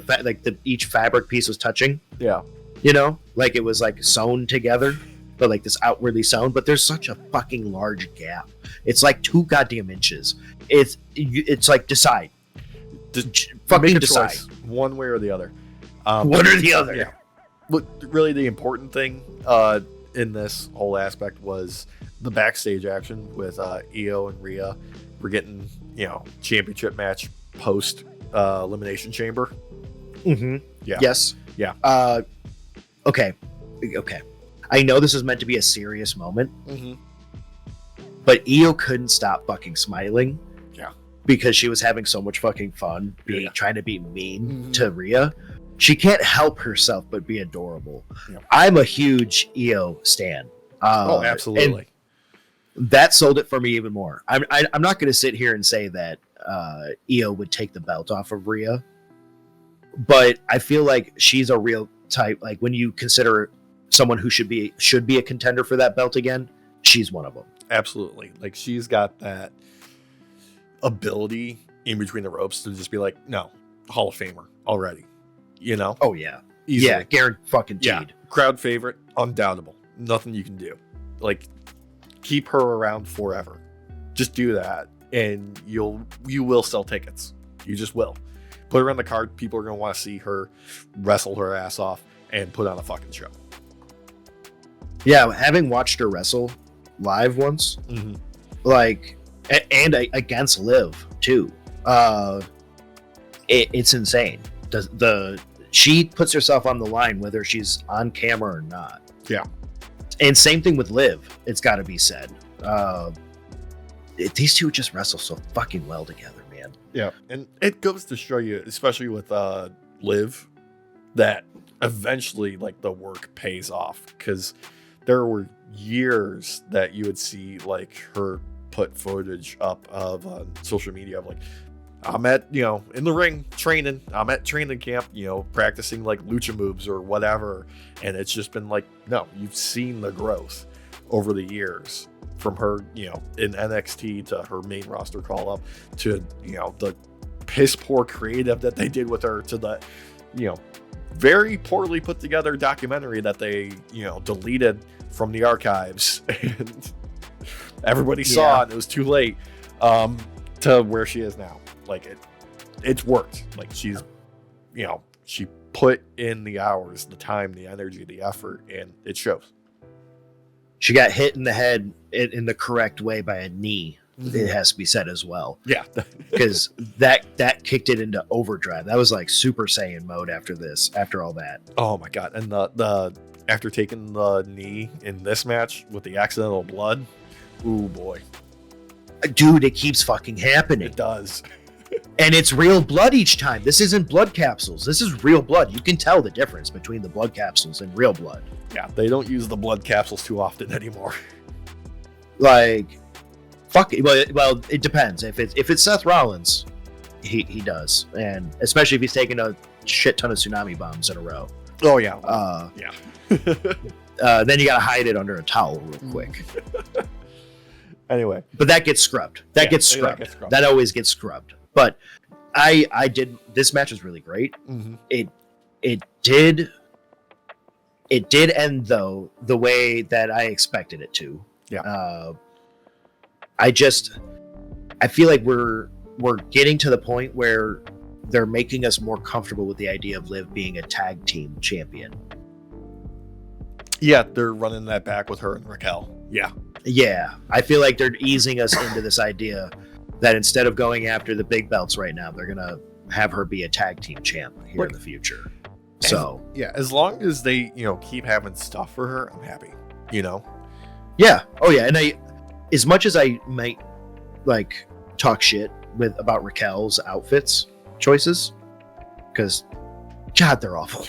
each fabric piece was touching. Yeah. You know, like it was like sewn together, but like this outwardly sewn. But there's such a fucking large gap. It's like 2 goddamn inches. It's like decide. Fucking decide. Choice, one way or the other. One or the other. Yeah. But really, the important thing in this whole aspect was the backstage action with Io and Rhea. We're getting, championship match post Elimination Chamber. Mm-hmm. Yeah. Yes. Yeah. Okay. I know this is meant to be a serious moment, but Io couldn't stop fucking smiling. Yeah. Because she was having so much fucking fun trying to be mean to Rhea. She can't help herself but be adorable. Yeah. I'm a huge Io stan. Absolutely. That sold it for me even more. I'm not going to sit here and say that Io would take the belt off of Rhea, but I feel like she's a real type. Like, when you consider someone who should be a contender for that belt again, she's one of them. Absolutely. Like, she's got that ability in between the ropes to just be like, no, Hall of Famer already. Oh yeah. Easily. Yeah, Garrett fucking Teed. Yeah. Crowd favorite, undoubtable. Nothing you can do. Like, keep her around forever. Just do that, and you will sell tickets. You just will. Put her on the card. People are going to want to see her wrestle her ass off and put on a fucking show. Yeah, having watched her wrestle live once, like, and against Liv too, it's insane. She puts herself on the line whether she's on camera or not. Yeah. And same thing with Liv, it's got to be said. These two just wrestle so fucking well together, man. Yeah, and it goes to show you, especially with Liv, that eventually, like, the work pays off, because there were years that you would see, like, her put footage up of social media of, like, I'm at, in the ring training. I'm at training camp, practicing like lucha moves or whatever. And it's just been like, no, you've seen the growth over the years from her, in NXT to her main roster call up to, the piss poor creative that they did with her to the, very poorly put together documentary that they, deleted from the archives and everybody saw it. And it was too late to where she is now. Like, it's worked. Like, she's, she put in the hours, the time, the energy, the effort, and it shows. She got hit in the head in the correct way by a knee. It has to be said as well. Yeah. Because that kicked it into overdrive. That was like Super Saiyan mode after all that. Oh my God. And the after taking the knee in this match with the accidental blood, ooh boy. Dude, it keeps fucking happening. It does. And it's real blood each time. This isn't blood capsules. This is real blood. You can tell the difference between the blood capsules and real blood. Yeah, they don't use the blood capsules too often anymore. Like, fuck it. Well, it depends. If it's Seth Rollins, he does, and especially if he's taking a shit ton of tsunami bombs in a row. Oh yeah. Then you gotta hide it under a towel real quick. Anyway, but that gets scrubbed. That gets scrubbed. That always gets scrubbed. But I did. This match was really great. It did end though the way that I expected it to. Yeah. I feel like we're getting to the point where they're making us more comfortable with the idea of Liv being a tag team champion. Yeah, they're running that back with her and Raquel. Yeah, I feel like they're easing us into this idea that instead of going after the big belts right now, they're gonna have her be a tag team champ here in the future. So as long as they keep having stuff for her, I'm happy. Yeah. Oh yeah. And as much as I might like talk shit about Raquel's outfits choices, because God, they're awful.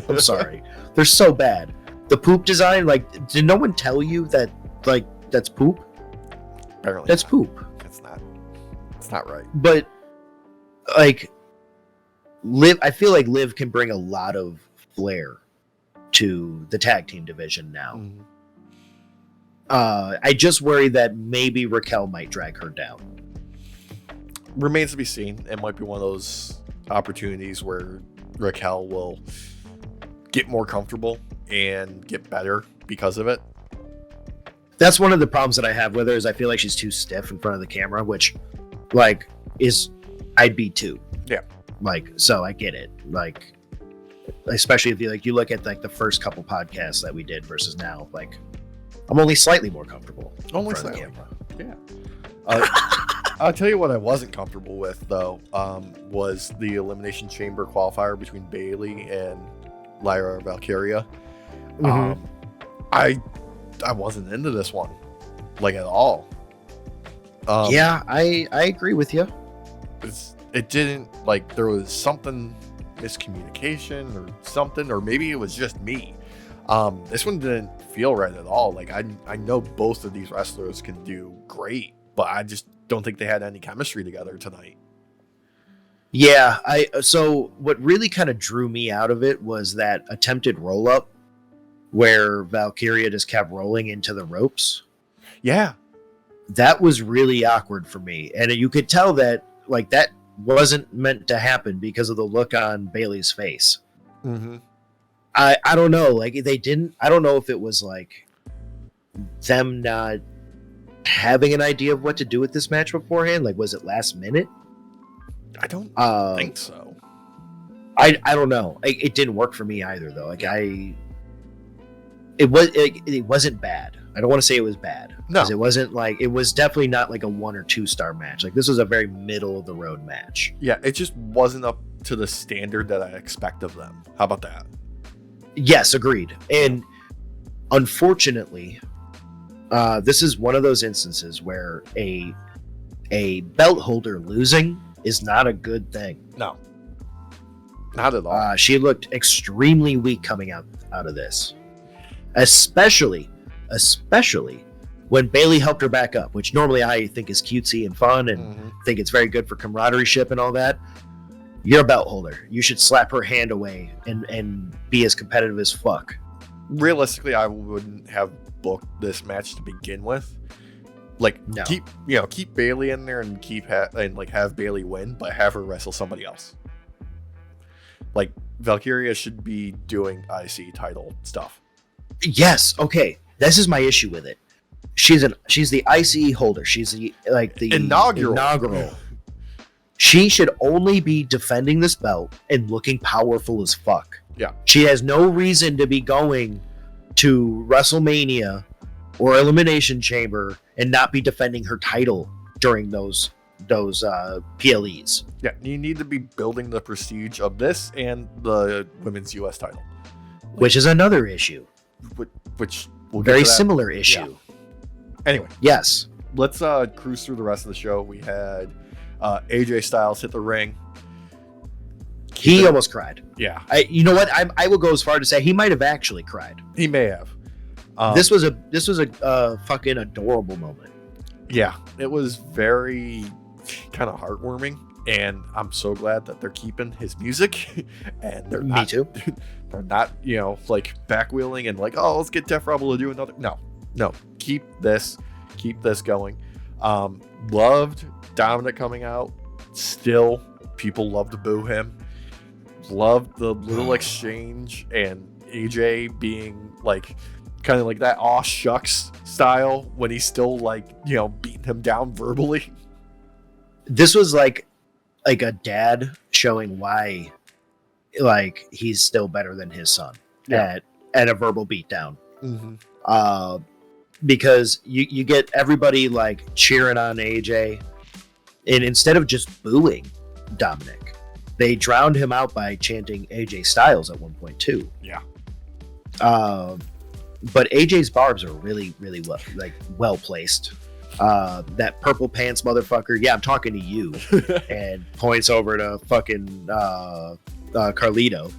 I'm sorry, they're so bad. The poop design, like, did no one tell you that that's poop? Apparently, that's poop. It's not right. But like, Liv, I feel like Liv can bring a lot of flair to the tag team division now. Mm-hmm. I just worry that maybe Raquel might drag her down. Remains to be seen. It might be one of those opportunities where Raquel will get more comfortable and get better because of it. That's one of the problems that I have with her is I feel like she's too stiff in front of the camera, which like I'd be too. Yeah. Like, so I get it. Like, especially if you look at like the first couple podcasts that we did versus now, like I'm only slightly more comfortable. Only slightly. Yeah. I'll tell you what I wasn't comfortable with though, was the Elimination Chamber qualifier between Bayley and Lyra Valkyria. Mm-hmm. I wasn't into this one, like at all. Yeah, I agree with you. It didn't, like, there was something miscommunication or something, or maybe it was just me. This one didn't feel right at all. Like I know both of these wrestlers can do great, but I just don't think they had any chemistry together tonight. Yeah, so what really kind of drew me out of it was that attempted roll up where Valkyria just kept rolling into the ropes. Yeah. That was really awkward for me. And you could tell that like that wasn't meant to happen because of the look on Bayley's face. Mm-hmm. I don't know. Like I don't know if it was like them not having an idea of what to do with this match beforehand. Like, was it last minute? I don't think so. I don't know. It didn't work for me either though. Like it wasn't bad. I don't want to say it was bad. No, it wasn't like, it was definitely not like a 1 or 2 star match. Like this was a very middle of the road match. Yeah, it just wasn't up to the standard that I expect of them. How about that? Yes, agreed. And unfortunately, this is one of those instances where a belt holder losing is not a good thing. No, not at all. She looked extremely weak coming out of this, especially when Bayley helped her back up, which normally I think is cutesy and fun and think it's very good for camaraderie ship and all that. You're a belt holder. You should slap her hand away and be as competitive as fuck. Realistically, I wouldn't have booked this match to begin with. Like, no. keep Bayley in there and have Bayley win, but have her wrestle somebody else. Like, Valkyria should be doing IC title stuff. Yes, okay. This is my issue with it. She's the ICE holder. She's the inaugural. She should only be defending this belt and looking powerful as fuck. Yeah. She has no reason to be going to WrestleMania or Elimination Chamber and not be defending her title during those PLEs. Yeah, you need to be building the prestige of this and the women's US title. Which is another issue. Which we'll get very to that. Similar issue. Yeah. Anyway. Yes. Let's cruise through the rest of the show. We had AJ Styles hit the ring. He almost cried. Yeah. You know what? I will go as far to say he might have actually cried. He may have. This was a fucking adorable moment. Yeah, it was very kind of heartwarming, and I'm so glad that they're keeping his music, and they're not. Me too. They're not, like backwheeling and like, oh, let's get Def Rebel to do another. No, keep this going. Loved Dominic coming out. Still, people love to boo him. Loved the little exchange and AJ being like kind of like that aw shucks style when he's still like, beating him down verbally. this was like a dad showing why like he's still better than his son at a verbal beatdown. Because you get everybody like cheering on AJ, and instead of just booing Dominic, they drowned him out by chanting AJ Styles at one point too. Yeah. But AJ's barbs are really, really well placed. That purple pants motherfucker. Yeah, I'm talking to you. And points over to fucking Carlito.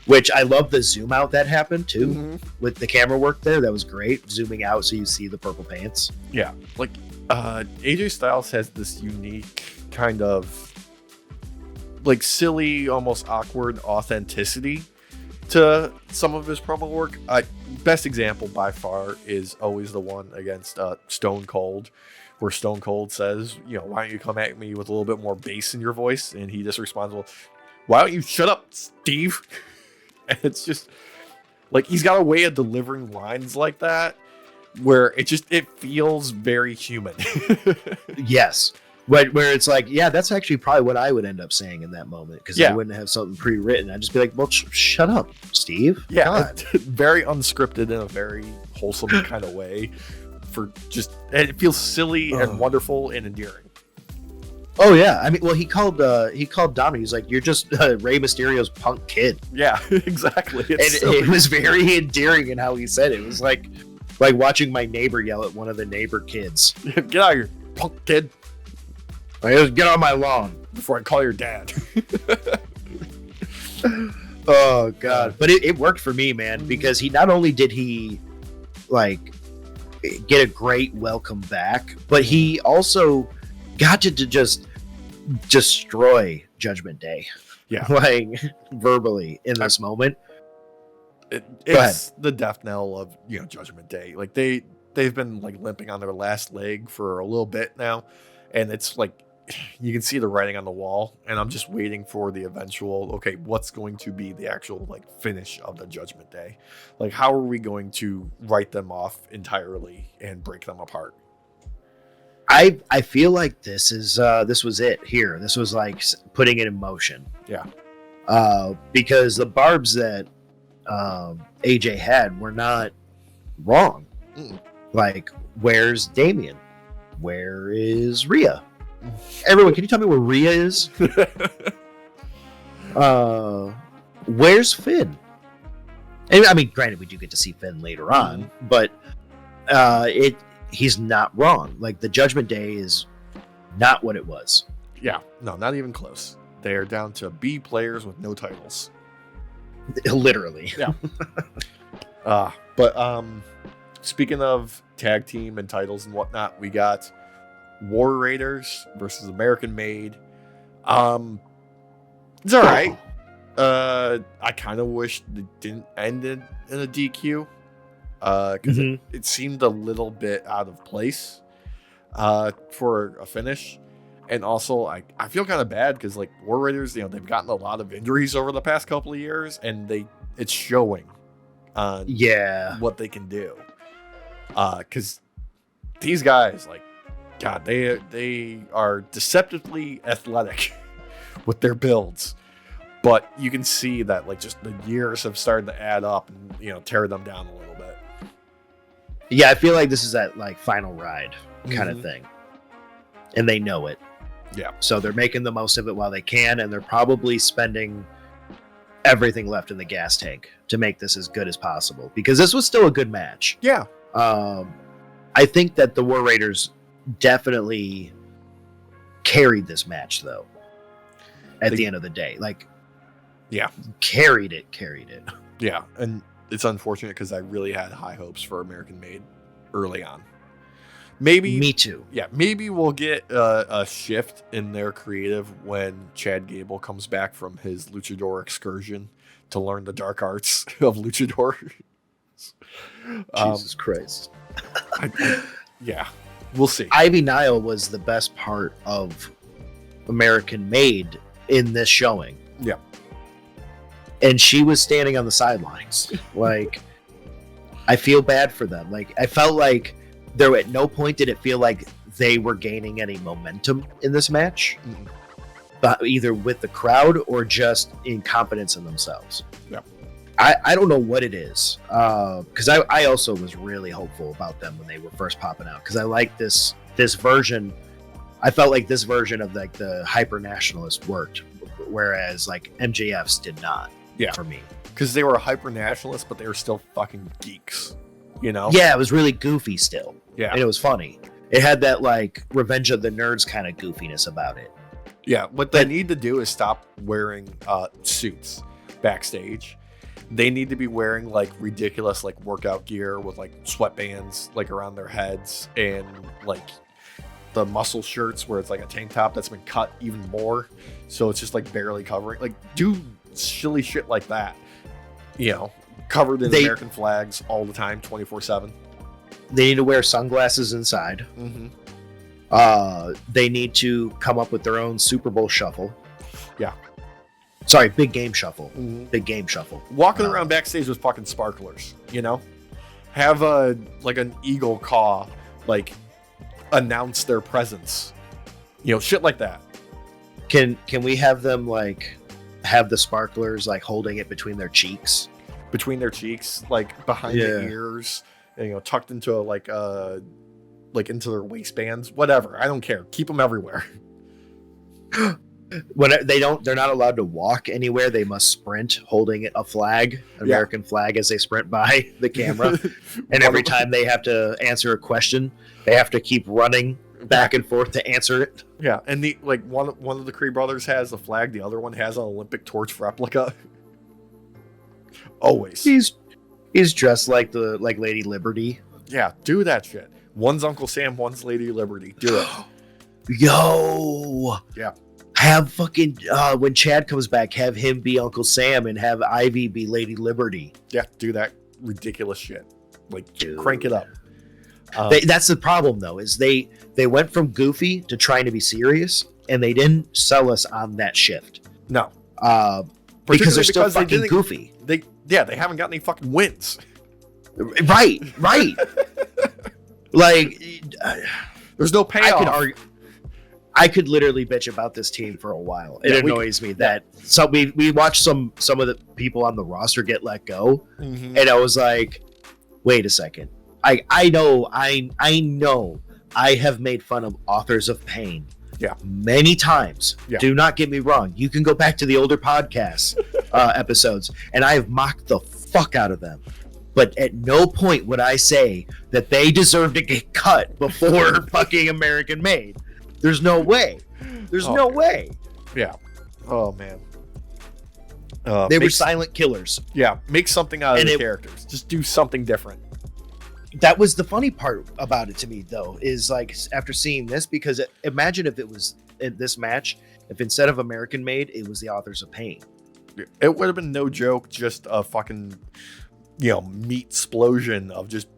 Which I love the zoom out that happened too with the camera work there. That was great. Zooming out so you see the purple pants. Yeah, like AJ Styles has this unique kind of like silly, almost awkward authenticity to some of his promo work. Best example by far is always the one against Stone Cold, where Stone Cold says, why don't you come at me with a little bit more bass in your voice? And he just responds, well, why don't you shut up, Steve? And it's just like he's got a way of delivering lines like that where it feels very human. Yes. Where it's like, yeah, that's actually probably what I would end up saying in that moment, because I wouldn't have something pre-written. I'd just be like, well, shut up, Steve. Yeah, very unscripted in a very wholesome kind of way. And it feels silly and wonderful and endearing. Oh yeah, I mean, well, he called Dominic. He's like, "You're just Rey Mysterio's punk kid." Yeah, exactly. It was very endearing in how he said it. It was like watching my neighbor yell at one of the neighbor kids. Get out of here, punk kid! Get on my lawn before I call your dad. Oh god, but it worked for me, man, because he not only did he like get a great welcome back, but he also got to just destroy Judgment Day. Yeah. Like verbally in this moment. It's the death knell of, Judgment Day. Like they've been like limping on their last leg for a little bit now. And it's like, you can see the writing on the wall, and I'm just waiting for the eventual, okay, what's going to be the actual like finish of the Judgment Day? Like, how are we going to write them off entirely and break them apart? I feel like this was it here. This was like putting it in motion. Yeah. Because the barbs that AJ had were not wrong. Like, where's Damien? Where is Rhea? Everyone, can you tell me where Rhea is? Where's Finn? And, I mean, granted, we do get to see Finn later on, but he's not wrong. Like, the Judgment Day is not what it was. Yeah, no, not even close. They are down to B players with no titles. Literally. Yeah. But speaking of tag team and titles and whatnot, we got War Raiders versus American Made. It's all right. I kind of wish it didn't end in a DQ. Because it seemed a little bit out of place for a finish. And also, I feel kind of bad because, like, War Raiders, they've gotten a lot of injuries over the past couple of years, and it's showing on what they can do. Because these guys, like, God, they are deceptively athletic with their builds. But you can see that, like, just the years have started to add up and, tear them down a little bit. Yeah, I feel like this is that, like, final ride kind of thing. And they know it. Yeah. So they're making the most of it while they can, and they're probably spending everything left in the gas tank to make this as good as possible. Because this was still a good match. Yeah. I think that the War Raiders definitely carried this match, though. At the end of the day. Like, yeah. Carried it. Yeah, and it's unfortunate because I really had high hopes for American Made early on. Maybe me too. Yeah, maybe we'll get a shift in their creative when Chad Gable comes back from his luchador excursion to learn the dark arts of luchador. Jesus Christ. Yeah, we'll see. Ivy Nile was the best part of American Made in this showing. Yeah. And she was standing on the sidelines. Like, I feel bad for them. Like, I felt like there at no point did it feel like they were gaining any momentum in this match, Mm-mm. either with the crowd or just in confidence in themselves. Yeah. I don't know what it is, because I also was really hopeful about them when they were first popping out, because I like this version. I felt like this version of like the hyper nationalist worked, whereas like MJF's did not. Yeah. For me, because they were hyper nationalists, but they were still fucking geeks. You know? Yeah, it was really goofy still. Yeah. And it was funny. It had that like Revenge of the Nerds kind of goofiness about it. Yeah, what they need to do is stop wearing suits backstage. They need to be wearing like ridiculous like workout gear with like sweatbands like around their heads, and like the muscle shirts where it's like a tank top that's been cut even more, so it's just like barely covering. Like do silly shit like that, you know, covered in American flags all the time, 24/7. They need to wear sunglasses inside. Mm-hmm. They need to come up with their own Super Bowl shuffle. Yeah. Sorry, big game shuffle. Mm-hmm. Big game shuffle. Walking around backstage with fucking sparklers, you know? Have a like an eagle caw, like announce their presence. You know, shit like that. Can we have them like have the sparklers like holding it between their cheeks? Between their cheeks, like behind the ears, and, you know, tucked into a, like into their waistbands, whatever. I don't care. Keep them everywhere. When they're not allowed to walk anywhere. They must sprint holding a flag, an American flag, as they sprint by the camera. And every time they have to answer a question, they have to keep running back and forth to answer it. Yeah, and the like one of the Creed brothers has a flag, the other one has an Olympic torch replica. Always. He's dressed like Lady Liberty. Yeah, do that shit. One's Uncle Sam, one's Lady Liberty. Do it. Yo. Yeah. Have fucking when Chad comes back, have him be Uncle Sam and have Ivy be Lady Liberty. Yeah, do that ridiculous shit. Like, dude, crank it up. That's the problem, though, is they went from goofy to trying to be serious, and they didn't sell us on that shift. No. Because they're still fucking goofy. They haven't got any fucking wins. Right. Like, there's no payoff. I could literally bitch about this team for a while. It annoys me that we watched some of the people on the roster get let go, and I was like, wait a second. I know I have made fun of Authors of Pain many times. Yeah. Do not get me wrong. You can go back to the older podcast episodes, and I have mocked the fuck out of them. But at no point would I say that they deserve to get cut before fucking American Made. There's no way. There's no way. Yeah. Oh, man. They were silent killers. Yeah. Make something out of the characters. Just do something different. That was the funny part about it to me, though, is like after seeing this, because imagine if it was in this match, if instead of American Made, it was the Authors of Pain. It would have been no joke, just a fucking, you know, meat explosion of just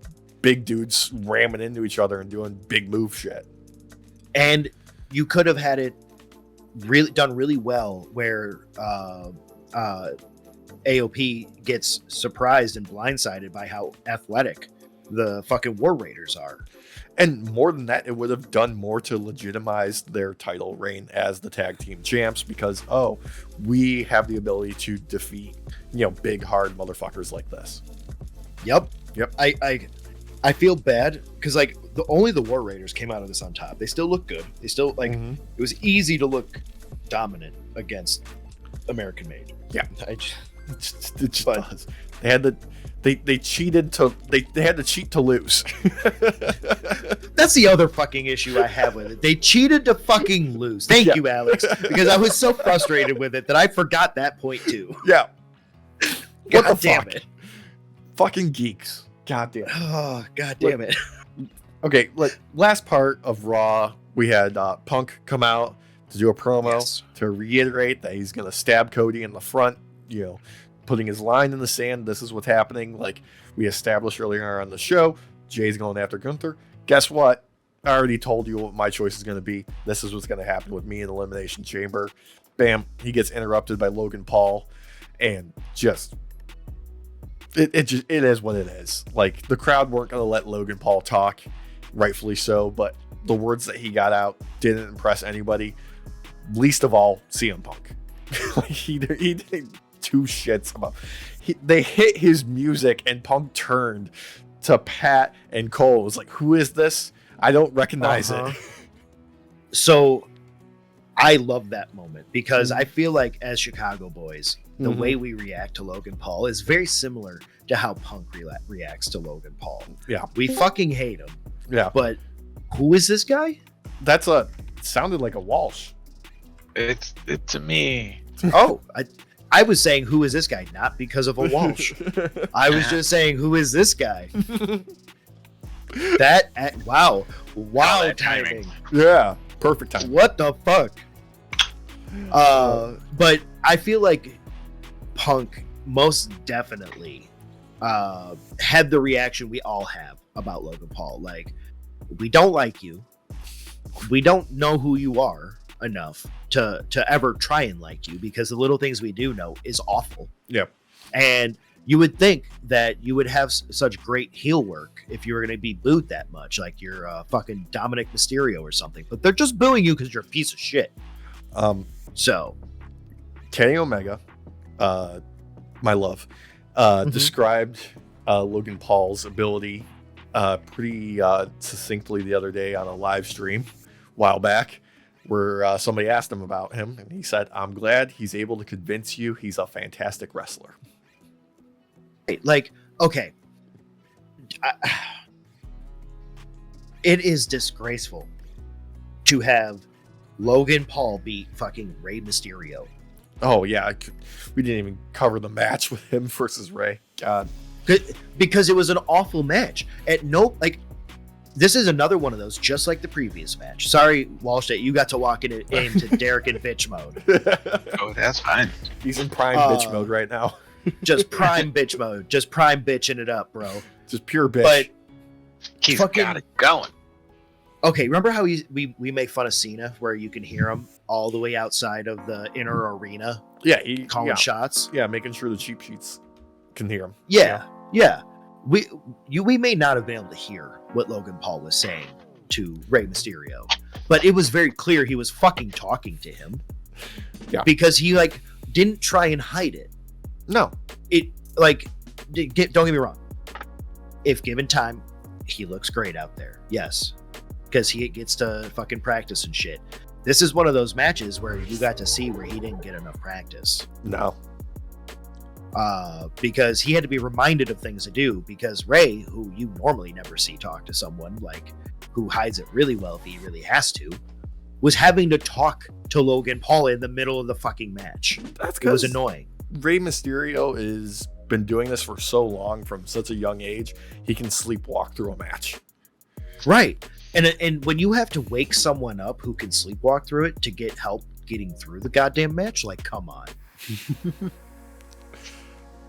big dudes ramming into each other and doing big move shit. And you could have had it done really well where AOP gets surprised and blindsided by how athletic the fucking War Raiders are. And more than that, it would have done more to legitimize their title reign as the tag team champs, because, we have the ability to defeat, you know, big, hard motherfuckers like this. Yep. I feel bad because like only the War Raiders came out of this on top. They still look good. They still like it was easy to look dominant against American Made. Yeah, it just does. They cheated to they had to cheat to lose. That's the other fucking issue I have with it. They cheated to fucking lose. Thank you, Alex, because I was so frustrated with it that I forgot that point too. Yeah. What the damn fuck? It. Fucking geeks. God damn. Oh, god damn it. Okay, last part of Raw, we had Punk come out to do a promo to reiterate that he's going to stab Cody in the front, you know, putting his line in the sand. This is what's happening. Like we established earlier on the show, Jay's going after Gunther. Guess what? I already told you what my choice is going to be. This is what's going to happen with me in Elimination Chamber. Bam. He gets interrupted by Logan Paul, and just it is what it is. Like the crowd weren't going to let Logan Paul talk, rightfully so, but the words that he got out didn't impress anybody, least of all CM Punk. Like he did two shits about. They hit his music and Punk turned to Pat and Cole. It was like, who is this? I don't recognize it. So I love that moment because I feel like as Chicago boys, the way we react to Logan Paul is very similar to how Punk reacts to Logan Paul. Yeah. We fucking hate him. Yeah. But who is this guy? Sounded like a Walsh. It's me. Oh, I was saying, who is this guy? Not because of a Walsh. I was just saying, who is this guy? Wow, timing. Yeah, perfect timing. What the fuck? But I feel like Punk most definitely had the reaction we all have about Logan Paul. Like, we don't like you. We don't know who you are enough to ever try and like you, because the little things we do know is awful. Yeah. And you would think that you would have such great heel work if you were going to be booed that much, like you're fucking Dominic Mysterio or something, but they're just booing you because you're a piece of shit. So Kenny Omega, my love, described Logan Paul's ability pretty succinctly the other day on a live stream a while back, where somebody asked him about him, and he said, "I'm glad he's able to convince you he's a fantastic wrestler." Like, okay, it is disgraceful to have Logan Paul beat fucking Rey Mysterio. Oh yeah, we didn't even cover the match with him versus Rey. God, because it was an awful match. This is another one of those, just like the previous match. Sorry, Walsh, that you got to walk into Derek and bitch mode. Oh, that's fine. He's in prime bitch mode right now. Just prime bitch mode. Just prime bitching it up, bro. Just pure bitch. But he's got it going. Okay, remember how we make fun of Cena, where you can hear him all the way outside of the inner arena? Yeah, calling shots. Yeah, making sure the cheap sheets can hear him. Yeah. We may not have been able to hear what Logan Paul was saying to Rey Mysterio, but it was very clear he was fucking talking to him. Yeah, because he didn't try and hide it. No, don't get me wrong. If given time, he looks great out there. Yes, because he gets to fucking practice and shit. This is one of those matches where you got to see where he didn't get enough practice. No. Because he had to be reminded of things to do, because Rey, who you normally never see talk to someone, who hides it really well if he really has to, was having to talk to Logan Paul in the middle of the fucking match. It was annoying. Rey Mysterio has been doing this for so long, from such a young age, he can sleepwalk through a match. Right. And when you have to wake someone up who can sleepwalk through it to get help getting through the goddamn match, come on.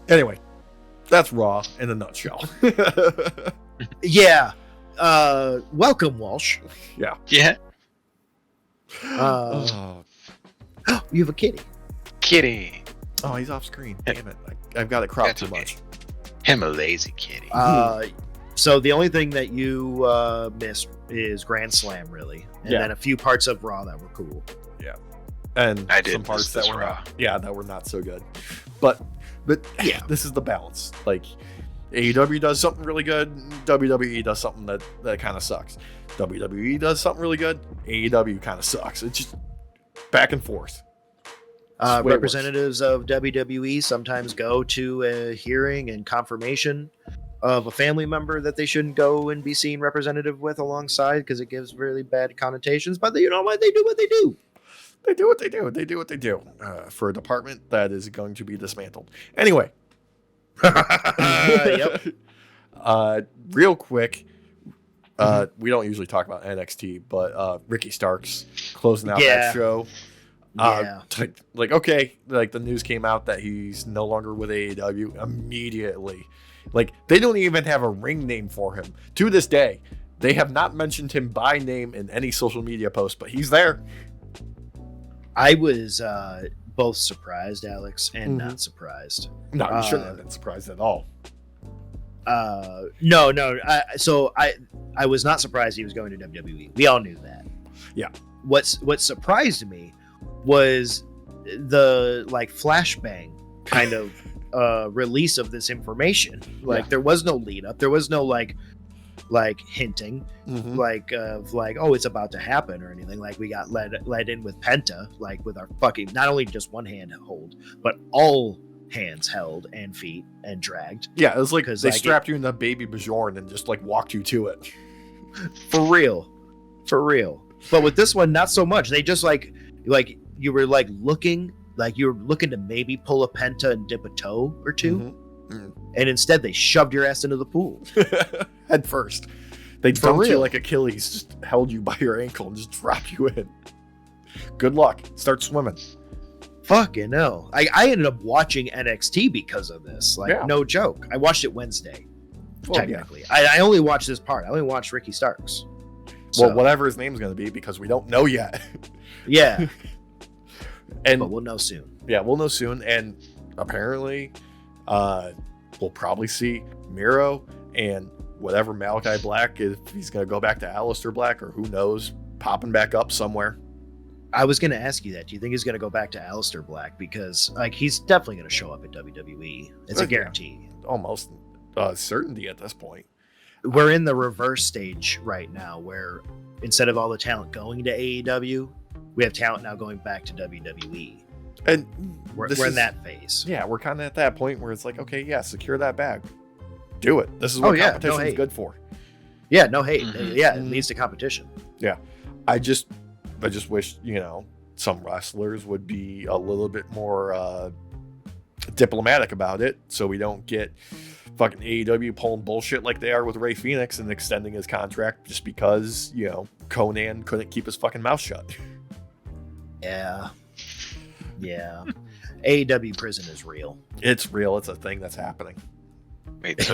Anyway, that's Raw in a nutshell. Yeah. Welcome, Walsh. Yeah. Yeah. You have a kitty. Kitty. Oh, he's off screen. Damn it. I've got it cropped too much. Him a lazy kitty. So the only thing that you missed is Grand Slam, really. And then a few parts of Raw that were cool. Yeah. And I did some parts that were Raw. that were not so good. But yeah, this is the balance. AEW does something really good, WWE does something that kind of sucks. WWE does something really good, AEW kind of sucks. It's just back and forth. Representatives of WWE sometimes go to a hearing and confirmation of a family member that they shouldn't go and be seen representative with alongside, because it gives really bad connotations. But you know what? They do what they do. They do what they do. They do what they do for a department that is going to be dismantled. Anyway. Yep. Real quick, we don't usually talk about NXT, but Ricky Starks closing out that show. Okay, the news came out that he's no longer with AEW immediately. They don't even have a ring name for him. To this day, they have not mentioned him by name in any social media post, but he's there. I was both surprised, Alex, and not surprised. No, you shouldn't have been surprised at all. No. So I was not surprised he was going to WWE. We all knew that. Yeah. What surprised me was the like flashbang kind of release of this information. Like there was no lead up. There was no like hinting like of like, oh, it's about to happen or anything. Like we got led in with Penta, like with our fucking not only just one hand hold, but all hands held and feet and dragged. Yeah, it was like they like, strapped you in the baby Bjorn and just like walked you to it. For real. But with this one, not so much. They just like you were like looking to maybe pull a Penta and dip a toe or two. And instead they shoved your ass into the pool. Head first. They dumped you like Achilles, just held you by your ankle and just dropped you in. Good luck. Start swimming. Fucking hell. I ended up watching NXT because of this. Like, no joke. I watched it Wednesday, technically. Yeah. I only watched this part. I only watched Ricky Starks. Well, whatever his name's going to be, because we don't know yet. Yeah. But we'll know soon. Yeah, we'll know soon. And apparently, we'll probably see Miro and whatever Malachi Black, if he's going to go back to Aleister Black or who knows, popping back up somewhere. I was going to ask you that. Do you think he's going to go back to Aleister Black? Because like he's definitely going to show up at WWE. It's a guarantee. Almost certainty at this point. We're in the reverse stage right now where instead of all the talent going to AEW, we have talent now going back to WWE. And we're in that phase. Yeah, we're kind of at that point where it's like, okay, yeah, secure that bag. Do it. This is what competition is good for. Yeah, no hate. Yeah, it leads to competition. Yeah. I just wish, some wrestlers would be a little bit more diplomatic about it so we don't get fucking AEW pulling bullshit like they are with Rey Fenix and extending his contract just because, Conan couldn't keep his fucking mouth shut. Yeah. AEW prison is real. It's real. It's a thing that's happening. Wait, so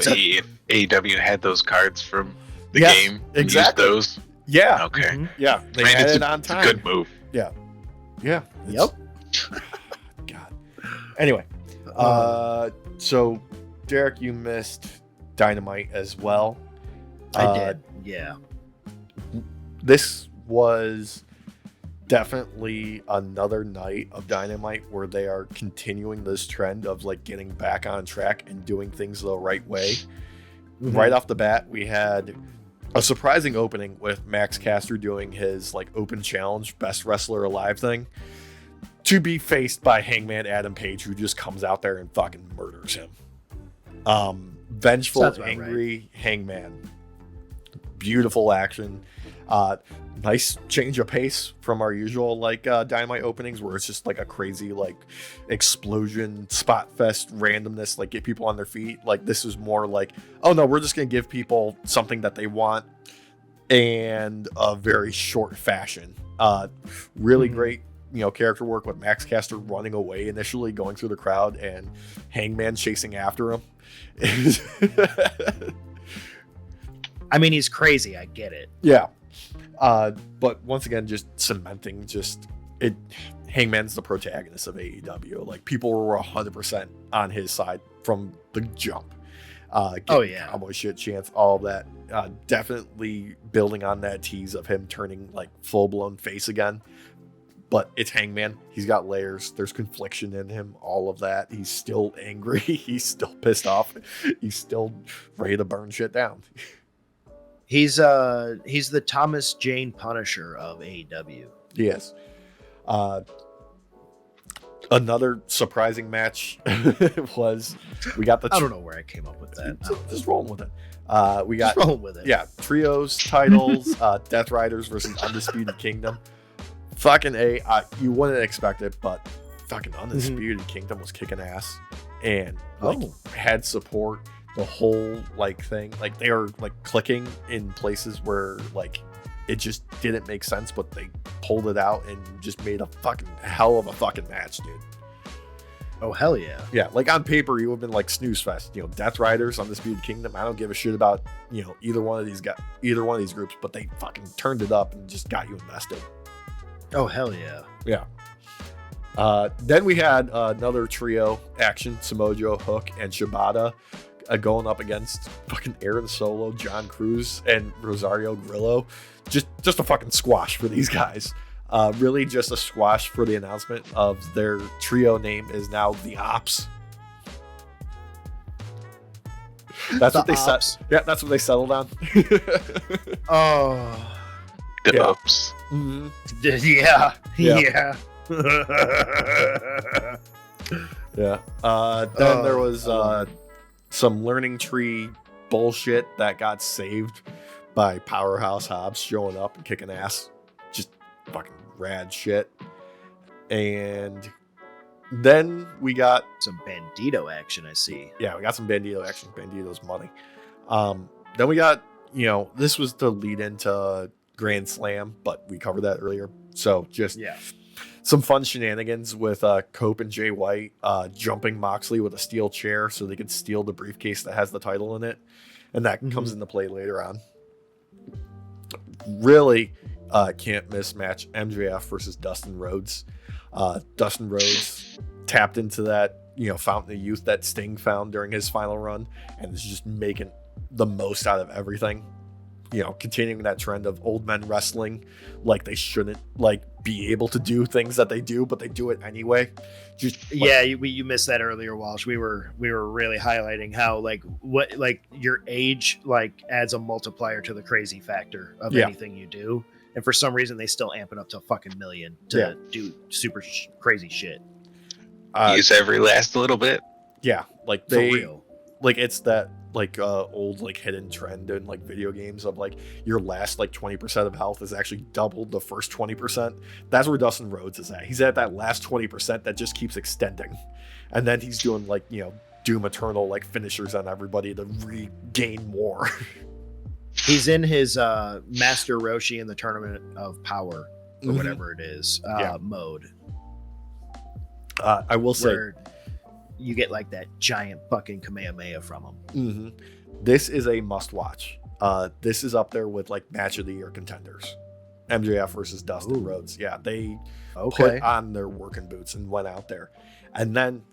AEW had those cards from the game? Exactly. Used those? Yeah. Okay. Yeah. They had it on time. It's a good move. Yeah. Yeah. Yep. God. Anyway. So, Derek, you missed Dynamite as well. I did. Yeah. This was definitely another night of Dynamite where they are continuing this trend of like getting back on track and doing things the right way. Right off the bat, we had a surprising opening with Max Caster doing his like open challenge best wrestler alive thing to be faced by Hangman Adam Page, who just comes out there and fucking murders him. Vengeful, angry Hangman. Beautiful action. Nice change of pace from our usual like Dynamite openings where it's just like a crazy like explosion spot fest randomness, like get people on their feet. Like this is more like, oh no, we're just gonna give people something that they want and a very short fashion. Really great character work with Max Caster running away initially, going through the crowd, and Hangman chasing after him. I mean, he's crazy, I get it. Yeah. But once again, just cementing Hangman's the protagonist of AEW. Like people were 100% on his side from the jump. Cowboy shit chance, all of that. Definitely building on that tease of him turning like full blown face again. But it's Hangman. He's got layers. There's confliction in him. All of that. He's still angry. He's still pissed off. He's still ready to burn shit down. He's the Thomas Jane Punisher of AEW. Yes. Another surprising match was we got the. I don't know where I came up with that. Just rolling with it. We got just rolling with it. Yeah, trios titles, Death Riders versus Undisputed Kingdom. Fucking you wouldn't expect it, but fucking Undisputed Kingdom was kicking ass and had support. The whole like thing, like they are like clicking in places where like it just didn't make sense, but they pulled it out and just made a fucking hell of a fucking match, dude. Oh hell yeah. Yeah, like on paper you would have been like snooze fest, Death Riders, Undisputed Kingdom. I don't give a shit about either one of these groups, but they fucking turned it up and just got you invested. Oh hell yeah. Yeah. Then we had another trio action, Samoa Joe, Hook, and Shibata. going up against fucking Aaron Solo, John Cruz, and Rosario Grillo. Just a fucking squash for these guys. Really just a squash for the announcement of their trio name is now the Ops. That's what they said. Yeah, that's what they settled on. Oh, The Yeah. Ops. Mm-hmm. yeah. Yeah. Yeah. Then there was some learning tree bullshit that got saved by Powerhouse Hobbs showing up and kicking ass. Just fucking rad shit. And then we got Some Bandito action, I see. we got some Bandito action. Bandito's money. Then we got, this was to lead into Grand Slam, but we covered that earlier. So just some fun shenanigans with Cope and Jay White jumping Moxley with a steel chair so they could steal the briefcase that has the title in it. And that comes into play later on. Really can't miss match MJF versus Dustin Rhodes. Dustin Rhodes tapped into that, fountain of youth that Sting found during his final run and is just making the most out of everything. Continuing that trend of old men wrestling like they shouldn't be able to do things that they do, but they do it anyway. You missed that earlier, Walsh. We were really highlighting how your age adds a multiplier to the crazy factor of anything you do, and for some reason they still amp it up to a fucking million to do super crazy shit. Use every last little bit. Yeah, For real. It's that old hidden trend in video games of your last 20% of health is actually double the first 20%. That's where Dustin Rhodes is at. He's at that last 20% that just keeps extending, and then he's doing Doom Eternal finishers on everybody to regain more. He's in his Master Roshi in the Tournament of Power or whatever it is mode. I will say, where you get that giant fucking Kamehameha from him. This is a must watch. This is up there with match of the year contenders. MJF versus Dustin Rhodes. Yeah, they put on their working boots and went out there. And then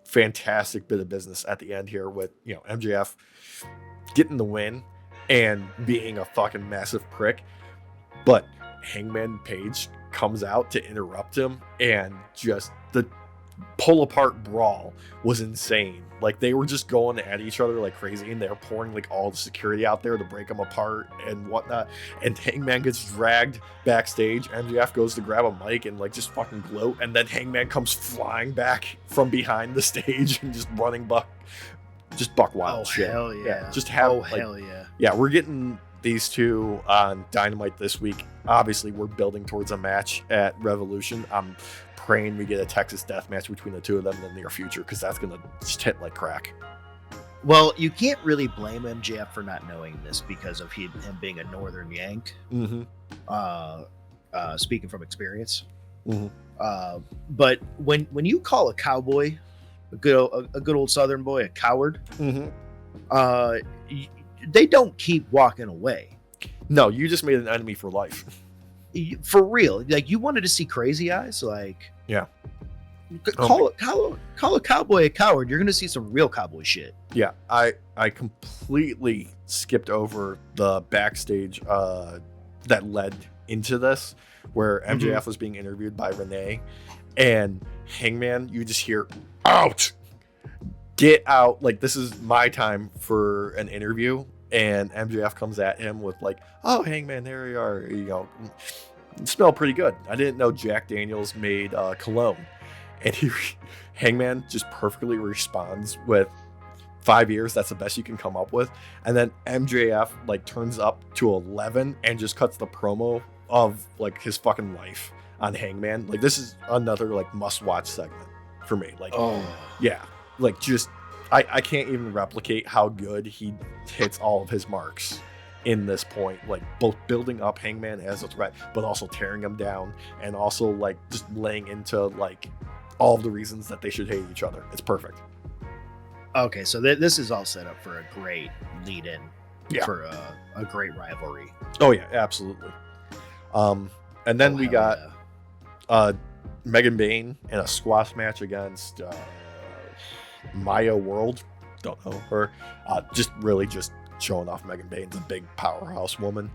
fantastic bit of business at the end here with MJF getting the win and being a fucking massive prick. But Hangman Page comes out to interrupt him, and just the pull apart brawl was insane. They were just going at each other like crazy, and they were pouring all the security out there to break them apart and whatnot. And Hangman gets dragged backstage. MJF goes to grab a mic and just fucking gloat, and then Hangman comes flying back from behind the stage and just running buck wild shit. Hell yeah. Just have hell yeah. Yeah, we're getting these two on Dynamite this week. Obviously, we're building towards a match at Revolution. I'm praying we get a Texas death match between the two of them in the near future, because that's gonna just hit like crack. Well, you can't really blame MJF for not knowing this because of him being a Northern Yank. Speaking from experience. But when you call a cowboy, a good old Southern boy, a coward, they don't keep walking away. No, you just made an enemy for life. For real. You wanted to see crazy eyes? Call a cowboy a coward. You're going to see some real cowboy shit. Yeah, I completely skipped over the backstage that led into this, where MJF was being interviewed by Renee, and Hangman, you just hear, out! Get out. This is my time for an interview. And MJF comes at him with oh, Hangman, there you are. You smell pretty good. I didn't know Jack Daniels made cologne. And Hangman just perfectly responds with 5 years. That's the best you can come up with. And then MJF turns up to 11 and just cuts the promo of his fucking life on Hangman. This is another must watch segment for me. Yeah, just I can't even replicate how good he hits all of his marks in this point, both building up Hangman as a threat, but also tearing him down, and also just laying into all of the reasons that they should hate each other. It's perfect. Okay, so this is all set up for a great lead-in for a great rivalry. Oh yeah, absolutely. And then we got Megan Bayne in a squash match against Maya World, don't know her. Just really just showing off Megan Bane's a big powerhouse woman.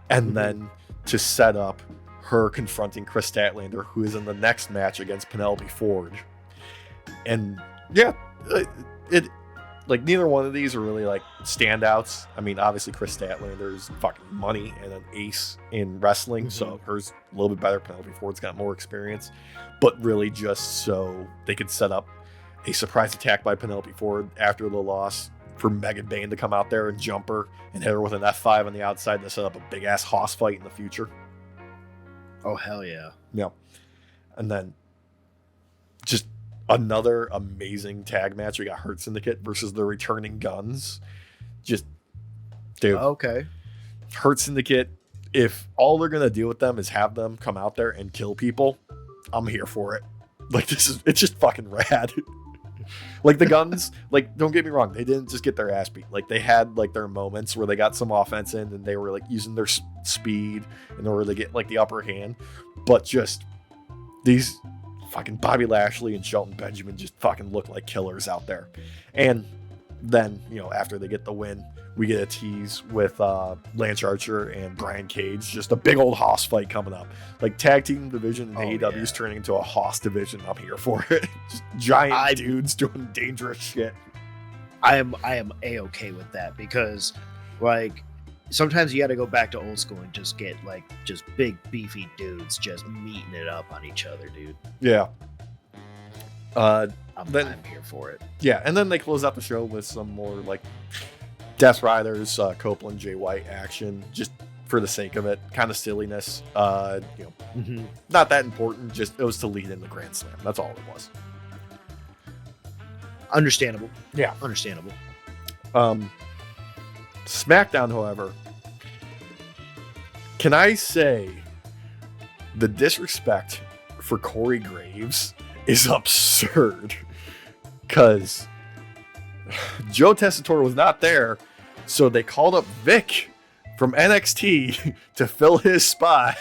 And then to set up her confronting Chris Statlander, who is in the next match against Penelope Ford. And yeah, it like neither one of these are really like standouts. I mean, obviously Chris Statlander's fucking money and an ace in wrestling, so hers a little bit better. Penelope Ford's got more experience, but really just so they could set up a surprise attack by Penelope Ford after the loss for Megan Bayne to come out there and jump her and hit her with an F5 on the outside to set up a big ass hoss fight in the future. Oh hell yeah. Yeah. And then just another amazing tag match. We got Hurt Syndicate versus the Returning Guns. Just, dude. Okay. Hurt Syndicate, if all they're going to do with them is have them come out there and kill people, I'm here for it. Like, it's just fucking rad. Like, the Guns, like, don't get me wrong, they didn't just get their ass beat. Like, they had, like, their moments where they got some offense in and they were, like, using their speed in order to get, like, the upper hand. But just these fucking Bobby Lashley and Shelton Benjamin just fucking look like killers out there. And then, you know, after they get the win, we get a tease with Lance Archer and Brian Cage. Just a big old hoss fight coming up. Like, tag team division in AEW is turning into a hoss division. I'm here for it. Just giant dudes doing dangerous shit. I am A-okay with that because, like, sometimes you got to go back to old school and just get, like, just big beefy dudes just meeting it up on each other, dude. Yeah. I'm here for it. Yeah, and then they close out the show with some more, like, Death Riders, Copeland, Jay White action, just for the sake of it. Kind of silliness. You know, not that important. Just it was to lead in the Grand Slam. That's all it was. Understandable. Yeah. Understandable. Smackdown, however, can I say the disrespect for Corey Graves is absurd? Because Joe Tessitore was not there, so they called up Vic from NXT to fill his spot,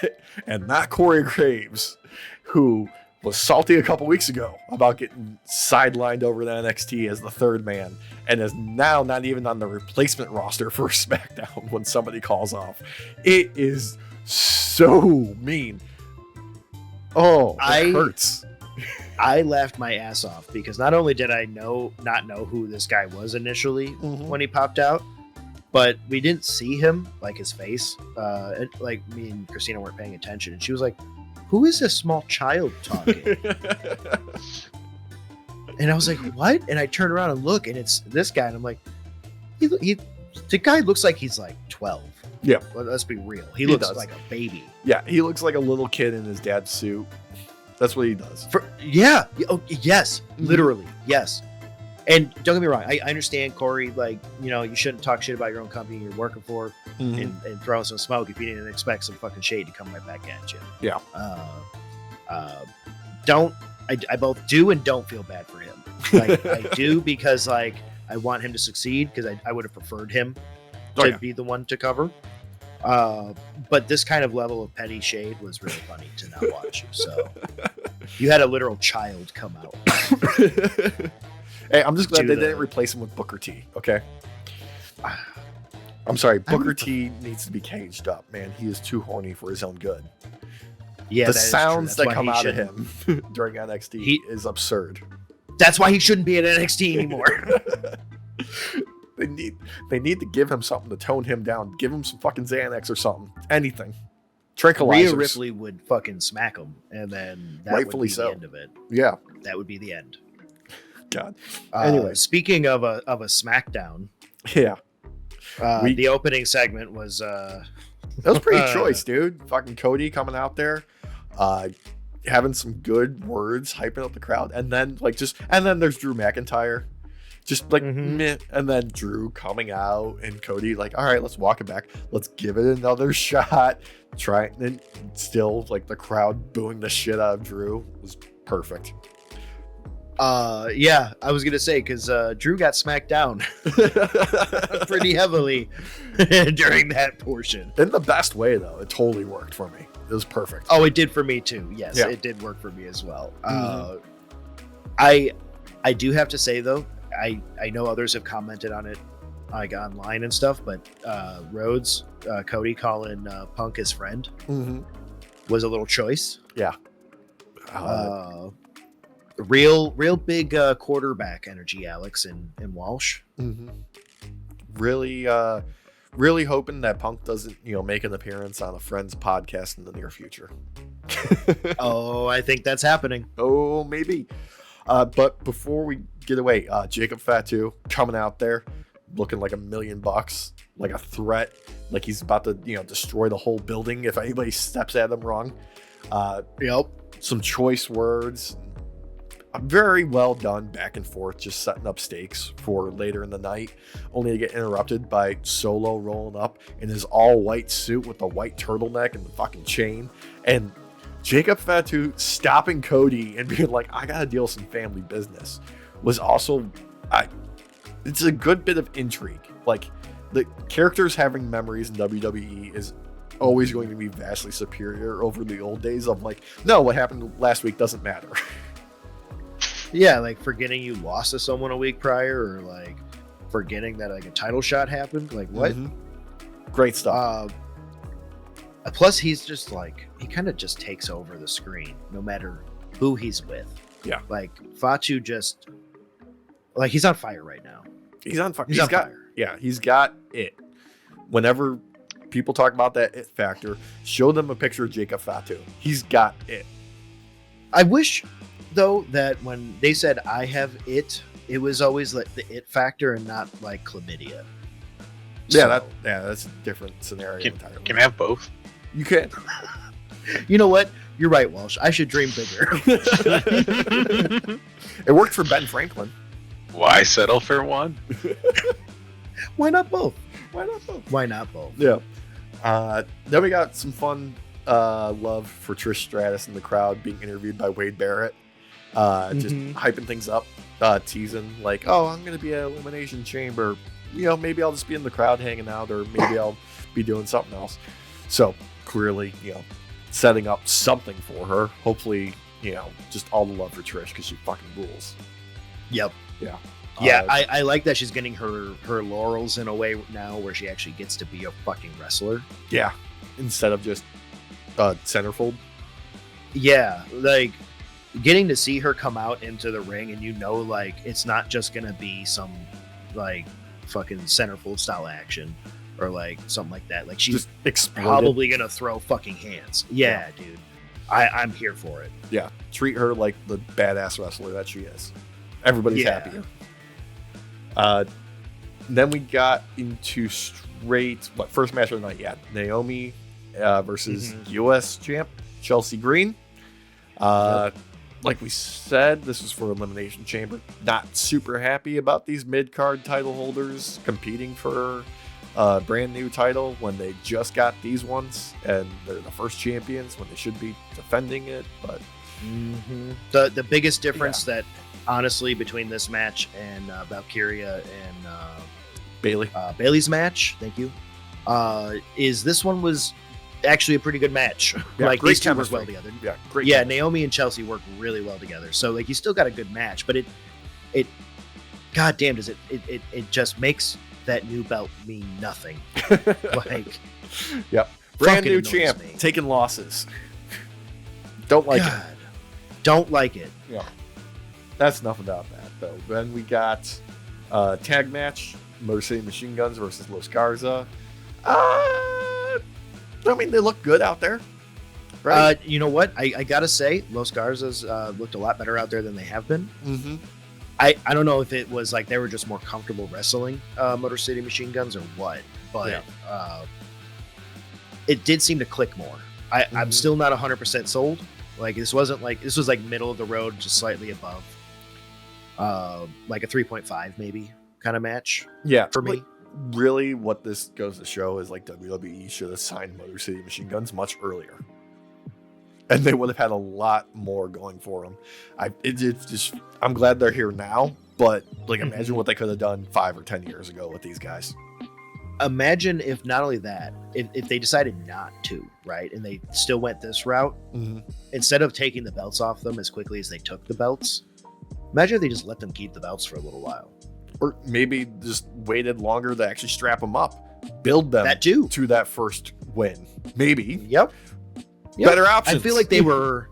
and not Corey Graves, who was salty a couple weeks ago about getting sidelined over to NXT as the third man, and is now not even on the replacement roster for SmackDown when somebody calls off. It is so mean. Oh, it hurts. I laughed my ass off because not only did I not know who this guy was initially when he popped out, but we didn't see him, like his face. Like me and Christina weren't paying attention, and she was like, "Who is this small child talking?" And I was like, "What?" And I turn around and look, and it's this guy, and I'm like, the guy looks like he's like 12. Yeah, let's be real. He looks like a baby. Yeah, he looks like a little kid in his dad's suit. That's what he does. Yes, literally, yes. And don't get me wrong, I understand, Corey, like, you know, you shouldn't talk shit about your own company you're working for and throw some smoke if you didn't expect some fucking shade to come right back at you. Yeah. I both do and don't feel bad for him. Like, I do because, like, I want him to succeed because I would have preferred him to be the one to cover. But this kind of level of petty shade was really funny to not watch. So you had a literal child come out. Hey, I'm just glad they didn't replace him with Booker T. Okay. I'm sorry, Booker T needs to be caged up, man. He is too horny for his own good. Yeah, the sounds that come out of him during NXT is absurd. That's why he shouldn't be at NXT anymore. They need to give him something to tone him down. Give him some fucking Xanax or something. Anything. Tranquilizers. Rhea Ripley would fucking smack him, and then that would be the end of it. Yeah. That would be the end. God. Anyway, speaking of a SmackDown. Yeah. The opening segment was that was pretty choice, dude. Fucking Cody coming out there, having some good words, hyping up the crowd, and then there's Drew McIntyre. Just like meh. And then Drew coming out and Cody like, all right, let's walk it back. Let's give it another shot. Try and still like the crowd booing the shit out of Drew was perfect. Yeah, I was gonna say because Drew got smacked down pretty heavily during that portion. In the best way though. It totally worked for me. It was perfect. Oh, it did for me too. Yes, it did work for me as well. I do have to say though, I know others have commented on it like online and stuff, but Rhodes, Cody calling Punk his friend was a little choice. Yeah. Real big quarterback energy, Alex and Walsh. Really hoping that Punk doesn't, make an appearance on a Friends podcast in the near future. Oh, I think that's happening. Oh, maybe. But before we get away, Jacob Fatu coming out there looking like $1 million, like a threat, like he's about to, destroy the whole building if anybody steps at him wrong. Yep. Some choice words. Very well done back and forth, just setting up stakes for later in the night, only to get interrupted by Solo rolling up in his all white suit with the white turtleneck and the fucking chain, and Jacob Fatu stopping Cody and being like, I gotta deal with some family business, was also it's a good bit of intrigue. Like, the characters having memories in WWE is always going to be vastly superior over the old days of like, no, what happened last week doesn't matter. Yeah, like forgetting you lost to someone a week prior, or like forgetting that like a title shot happened. Like, what? Great stuff. Plus, he's just like, he kind of just takes over the screen no matter who he's with. Yeah. Like, Fatu just, like, he's on fire right now. He's on fire. He's on fire. Yeah, he's got it. Whenever people talk about that it factor, show them a picture of Jacob Fatu. He's got it. I wish, though, that when they said I have it, it was always like the it factor and not like chlamydia. Yeah, that's a different scenario entirely. Can I have both? You can. You know what? You're right, Walsh. I should dream bigger. It worked for Ben Franklin. Why settle for one? Why not both? Why not both? Why not both? Yeah. Then we got some fun love for Trish Stratus in the crowd being interviewed by Wade Barrett. Just hyping things up, teasing like, oh, I'm going to be at Elimination Chamber. Maybe I'll just be in the crowd hanging out, or maybe I'll be doing something else. So clearly, setting up something for her. Hopefully, just all the love for Trish because she fucking rules. Yep. Yeah. Yeah, I like that she's getting her laurels in a way now where she actually gets to be a fucking wrestler. Yeah. Instead of just centerfold. Yeah, like getting to see her come out into the ring and like it's not just gonna be some like fucking centerfold style action or like something like that. Like she's probably gonna throw fucking hands. Yeah, dude. I'm here for it. Yeah. Treat her like the badass wrestler that she is. Everybody's happier. Then we got into first match of the night? Yeah, Naomi versus US champ Chelsea Green. Like we said, this was for Elimination Chamber. Not super happy about these mid-card title holders competing for a brand new title when they just got these ones and they're the first champions when they should be defending it. But the biggest difference that honestly between this match and Valkyria and Bailey's match, thank you, is this one was actually a pretty good match. Yeah, like these two work well together. Yeah, great. Yeah, Naomi and Chelsea work really well together. So like you still got a good match, but it goddamn does it just makes that new belt mean nothing. Like, yep, brand new champ taking losses. Don't like it. Don't like it. Yeah, that's enough about that though. Then we got tag match: Motor City Machine Guns versus Los Garza. I mean, they look good out there, right? You know what? I gotta say, Los Garzas looked a lot better out there than they have been. I don't know if it was like they were just more comfortable wrestling Motor City Machine Guns or what, but it did seem to click more. I'm still not 100% sold. Like this was like middle of the road, just slightly above, like a 3.5 maybe kind of match. Yeah, for me. Really, what this goes to show is like WWE should have signed Motor City Machine Guns much earlier, and they would have had a lot more going for them. I'm glad they're here now, but like imagine what they could have done 5 or 10 years ago with these guys. Imagine if not only that, if they decided not to, right, and they still went this route, instead of taking the belts off them as quickly as they took the belts, imagine if they just let them keep the belts for a little while. Or maybe just waited longer to actually strap them up, build them That too. to that first win. Maybe. Yep. Better options. I feel like they were.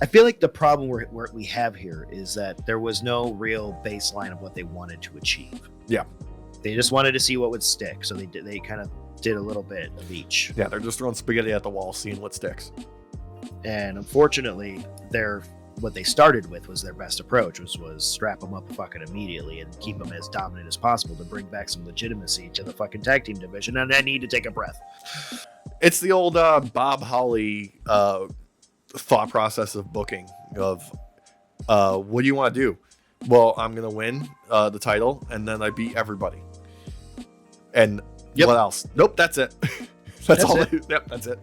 I feel like the problem we have here is that there was no real baseline of what they wanted to achieve. Yeah. They just wanted to see what would stick, so they kind of did a little bit of each. Yeah, they're just throwing spaghetti at the wall, seeing what sticks. And unfortunately, what they started with was their best approach, which was strap them up fucking immediately and keep them as dominant as possible to bring back some legitimacy to the fucking tag team division. And I need to take a breath. It's the old Bob Holly thought process of booking of what do you want to do? Well, I'm going to win the title, and then I beat everybody. And what else? Nope, that's it. That's all. Yep, that's it.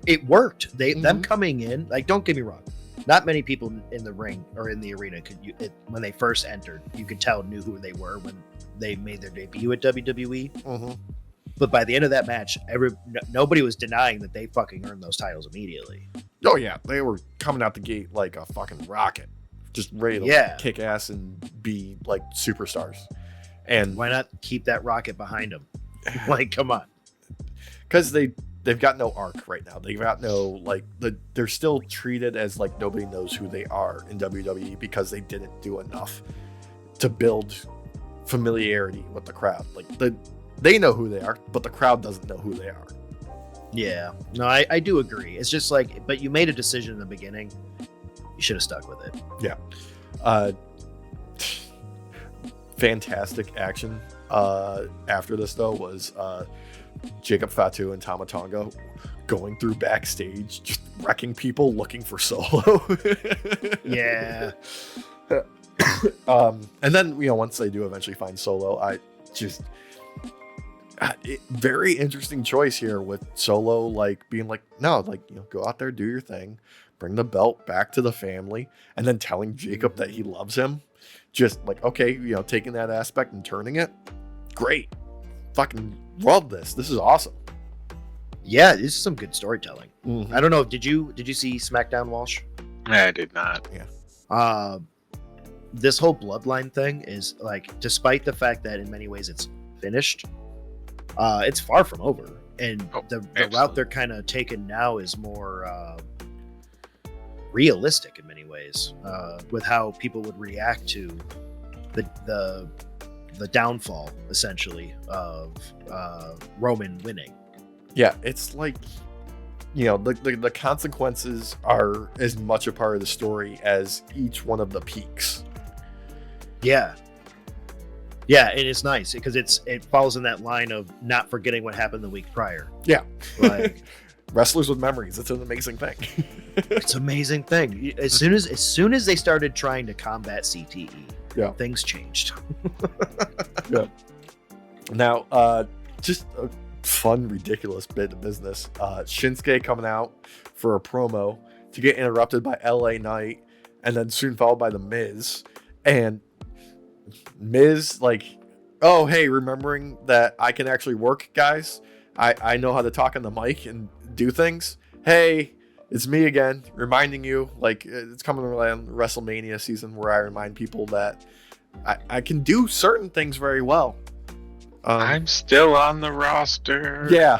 It worked. Them coming in, like, don't get me wrong, not many people in the ring or in the arena when they first entered, you could tell knew who they were when they made their debut at WWE. Mm-hmm. But by the end of that match, nobody was denying that they fucking earned those titles immediately. Oh yeah, they were coming out the gate like a fucking rocket, just ready to kick ass and be like superstars. And why not keep that rocket behind them? Like, come on. Because they've got no arc right now. They've got no they're still treated as like nobody knows who they are in WWE because they didn't do enough to build familiarity with the crowd. Like they know who they are, but the crowd doesn't know who they are. Yeah, no, I do agree. It's just like, but you made a decision in the beginning. You should have stuck with it. Yeah. Fantastic action after this though was Jacob Fatu and Tama Tonga going through backstage, just wrecking people looking for Solo. Yeah. And then once they do eventually find Solo, I just very interesting choice here with Solo like being like, no, like go out there, do your thing, bring the belt back to the family, and then telling Jacob that he loves him. Just like, okay, taking that aspect and turning it, great. Fucking love this. This is awesome. Yeah, this is some good storytelling. Mm-hmm. I don't know. Did you see SmackDown, Walsh? I did not. Yeah. This whole bloodline thing is like, despite the fact that in many ways it's finished, it's far from over. And the route they're kind of taking now is more realistic in many ways, with how people would react to the downfall essentially of Roman winning. Yeah, it's like the consequences are as much a part of the story as each one of the peaks. Yeah, and it's nice because it falls in that line of not forgetting what happened the week prior. Yeah, like wrestlers with memories. It's an amazing thing. It's an amazing thing. As soon as they started trying to combat CTE, things changed. Yeah. Now, just a fun, ridiculous bit of business. Shinsuke coming out for a promo to get interrupted by LA Knight, and then soon followed by the Miz. And Miz like, oh hey, remembering that I can actually work, guys. I know how to talk on the mic and do things. Hey, it's me again, reminding you, like, it's coming around WrestleMania season where I remind people that I can do certain things very well. I'm still on the roster. Yeah.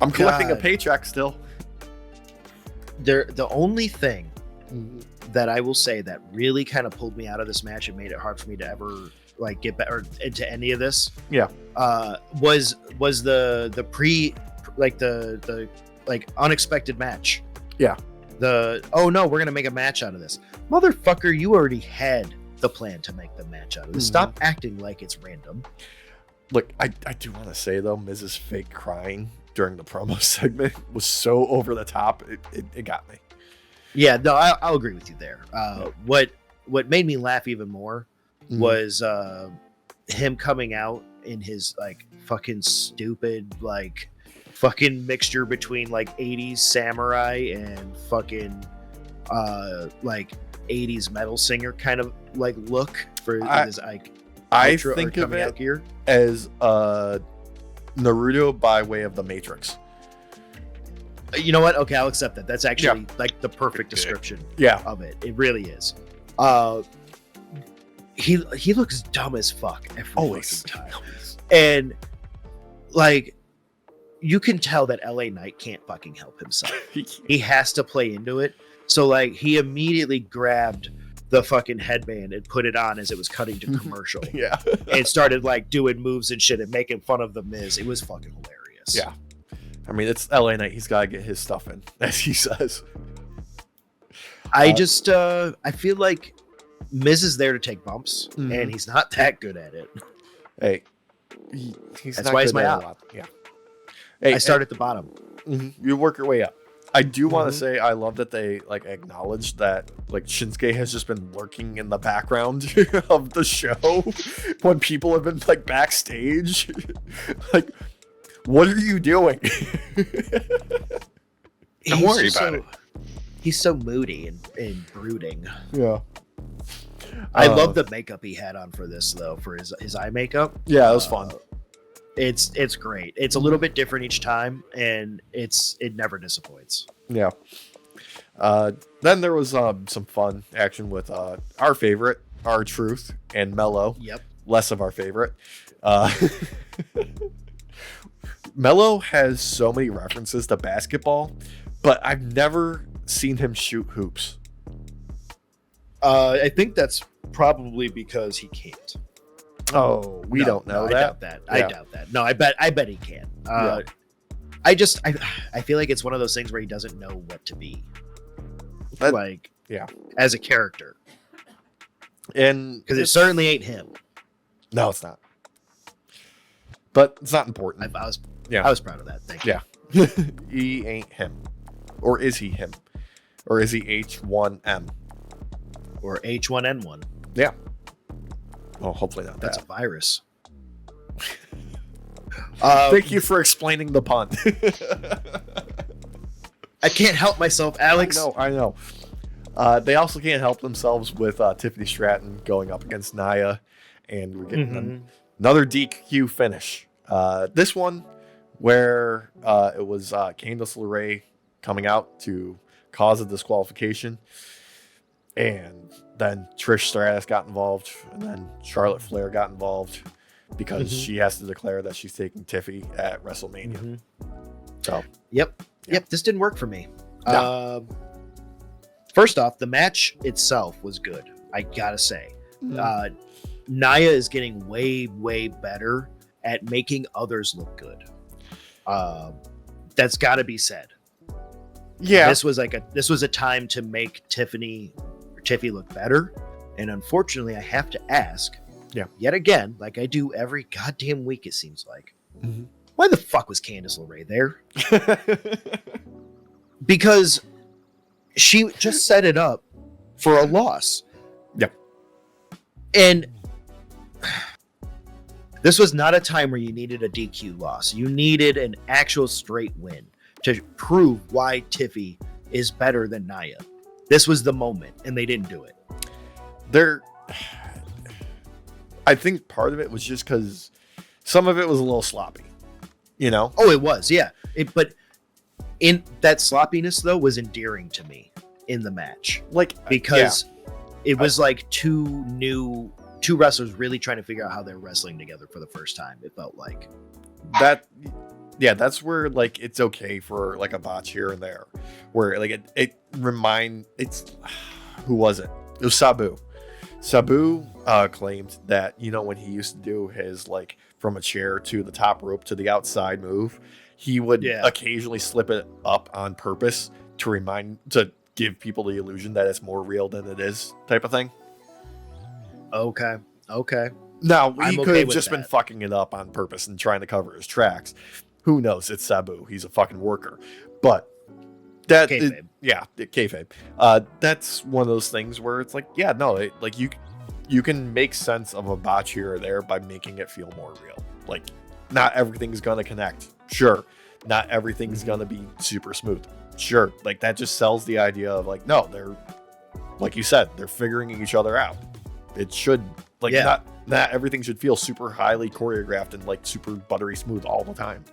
I'm collecting a paycheck still. The only thing that I will say that really kind of pulled me out of this match and made it hard for me to ever like get back or into any of this. Yeah. Was the pre like the like unexpected match. Yeah. Oh no, we're gonna make a match out of this. Motherfucker, you already had the plan to make the match out of this. Stop acting like it's random. Look, I do want to say though, Mrs. Fake crying during the promo segment was so over the top. It got me. Yeah, no, I'll agree with you there. What made me laugh even more was him coming out in his like fucking stupid like fucking mixture between like 80s samurai and fucking like 80s metal singer kind of like look for his like I think of it here as Naruto by way of the Matrix. You know what? Okay, I'll accept that. That's actually like the perfect description of it. It really is. He looks dumb as fuck every Always. fucking time. And like you can tell that LA Knight can't fucking help himself. He has to play into it. So like he immediately grabbed the fucking headband and put it on as it was cutting to commercial. Yeah. And started like doing moves and shit and making fun of the Miz. It was fucking hilarious. Yeah. I mean, it's LA Knight. He's got to get his stuff in, as he says. I feel like Miz is there to take bumps, and he's not that good at it. Hey, he's That's not why he's good my at out. a lot. Yeah. Hey, I start at the bottom. You work your way up. I do want to say I love that they like acknowledge that like Shinsuke has just been lurking in the background of the show when people have been like backstage. Like, what are you doing? Don't worry about it. He's so moody and brooding. Yeah. I love the makeup he had on for this though, for his eye makeup. Yeah, it was fun. It's great. It's a little bit different each time, and it never disappoints. Yeah. Then there was some fun action with our favorite, R-Truth, and Mello. Yep. Less of our favorite. Mello has so many references to basketball, but I've never seen him shoot hoops. I think that's probably because he can't. Oh, we don't know that. I doubt that. Yeah. I doubt that. No, I bet he can. Yeah. I feel like it's one of those things where he doesn't know what to be. Yeah. As a character. And Because it certainly ain't him. no, it's not. But it's not important. I was proud of that. Thank you. Yeah. He ain't him. Or is he him? Or is he H1M? Or H1N1. Yeah. Oh, hopefully not That's that. a virus. Thank you for explaining the pun. I can't help myself, Alex. I know. They also can't help themselves with Tiffany Stratton going up against Nia, and we're getting another DQ finish. This one where it was Candice LeRae coming out to cause a disqualification, and then Trish Stratus got involved, and then Charlotte Flair got involved because she has to declare that she's taking Tiffy at WrestleMania. So, Yep. This didn't work for me. No. First off, the match itself was good. I gotta say, Nia is getting way, way better at making others look good. That's got to be said. yeah. This was a time to make Tiffy look better, and unfortunately, I have to ask, yet again, like I do every goddamn week, it seems like, why the fuck was Candice LeRae there? Because she just set it up for a loss. Yep. And this was not a time where you needed a DQ loss. You needed an actual straight win to prove why Tiffy is better than Nia. This was the moment, and they didn't do it. I think part of it was just because some of it was a little sloppy, you know? Oh, it was, yeah. But in that sloppiness, though, was endearing to me in the match. Because it was like two wrestlers really trying to figure out how they're wrestling together for the first time. It felt like that. Yeah, that's where like it's okay for like a botch here and there, where like it's who was it? It was Sabu. Sabu claimed that, you know, when he used to do his like from a chair to the top rope to the outside move, he would occasionally slip it up on purpose to give people the illusion that it's more real than it is, type of thing. Okay. Now, he could have with just been that. fucking it up on purpose and trying to cover his tracks. Who knows? It's Sabu. He's a fucking worker. But that, Kayfabe. Kayfabe. That's one of those things where it's like, like you can make sense of a botch here or there by making it feel more real. Like, not everything's gonna connect. Sure. Not everything's gonna be super smooth. Sure. Like, that just sells the idea of like, no, they're, like you said, they're figuring each other out. It should, like, not everything should feel super highly choreographed and like super buttery smooth all the time.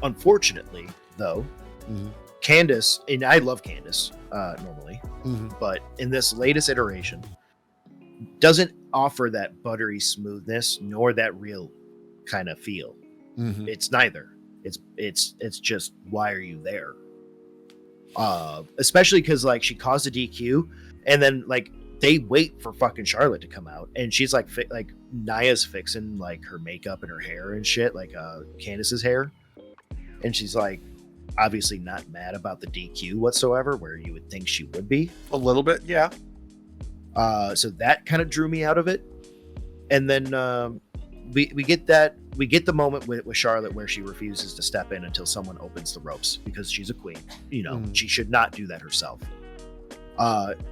Unfortunately, though, Candace, and I love Candace normally, but in this latest iteration, doesn't offer that buttery smoothness nor that real kind of feel. It's neither. It's just, why are you there? Especially because like she caused a DQ, and then like they wait for fucking Charlotte to come out, and she's like Nia's fixing like her makeup and her hair and shit, like Candace's hair, and she's like obviously not mad about the DQ whatsoever, where you would think she would be. A little bit, yeah. So that kind of drew me out of it, and then we get the moment with Charlotte where she refuses to step in until someone opens the ropes because she's a queen. You know, she should not do that herself.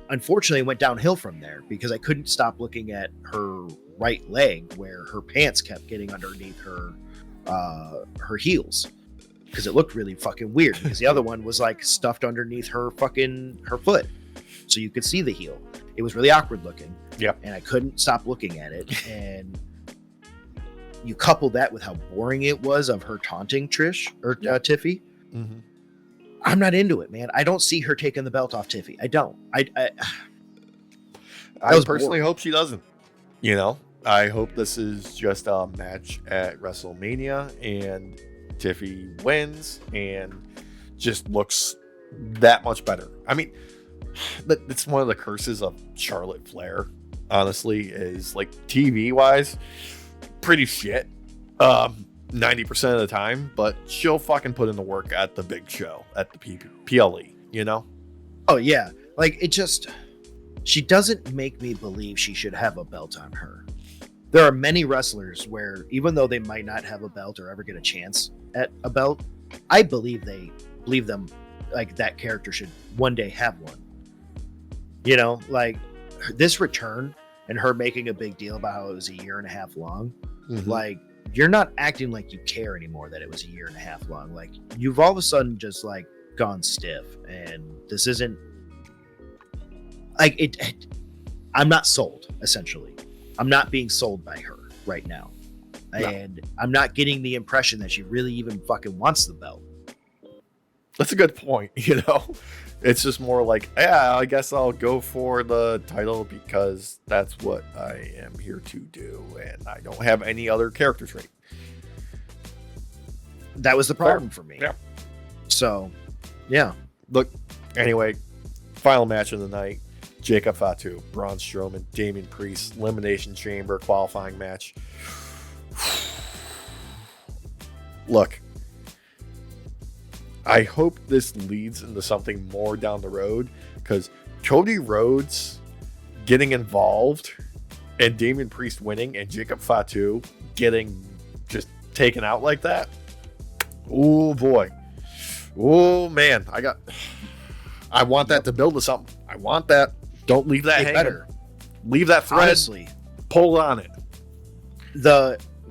Unfortunately, it went downhill from there because I couldn't stop looking at her right leg where her pants kept getting underneath her heels, because it looked really fucking weird because the other one was like stuffed underneath her foot, so you could see the heel. It was really awkward looking. Yeah, and I couldn't stop looking at it. And you couple that with how boring it was of her taunting Trish or Tiffy. I'm not into it, man. I don't see her taking the belt off Tiffy. I don't. I personally hope she doesn't. You know, I hope this is just a match at WrestleMania and Tiffy wins and just looks that much better. I mean, it's one of the curses of Charlotte Flair, honestly, is like TV wise, pretty shit 90% of the time, but she'll fucking put in the work at the big show, at the PLE, you know? Oh yeah, like it just, she doesn't make me believe she should have a belt on her. There are many wrestlers where even though they might not have a belt or ever get a chance at a belt, I believe them like that character should one day have one. You know, like this return and her making a big deal about how it was a year and a half long. Like, you're not acting like you care anymore that it was a year and a half long. Like, you've all of a sudden just like gone stiff, and this isn't like it. I'm not sold. Essentially, I'm not being sold by her right now, and I'm not getting the impression that she really even fucking wants the belt. That's a good point. You know, it's just more like, yeah, I guess I'll go for the title because that's what I am here to do, and I don't have any other character trait. That was the problem for me. Yeah. So, yeah. Look, anyway, final match of the night: Jacob Fatu, Braun Strowman, Damian Priest, Elimination Chamber qualifying match. Look, I hope this leads into something more down the road, because Cody Rhodes getting involved and Damian Priest winning and Jacob Fatu getting just taken out like that. Oh boy. Oh man. I want that to build to something. I want that. Don't leave that hanging. Better. Leave that thread. Honestly, pull on it.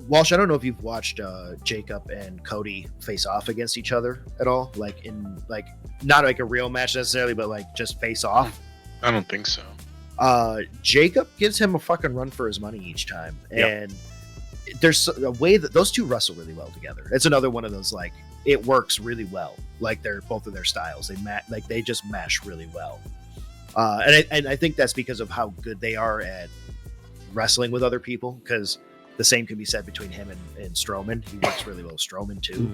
Walsh, I don't know if you've watched Jacob and Cody face off against each other at all, like in like not like a real match necessarily, but like just face off. I don't think so. Jacob gives him a fucking run for his money each time, and there's a way that those two wrestle really well together. It's another one of those like it works really well. Like they're both of their styles, they just mesh really well. And I think that's because of how good they are at wrestling with other people, because the same can be said between him and Strowman. He works really well with Strowman too.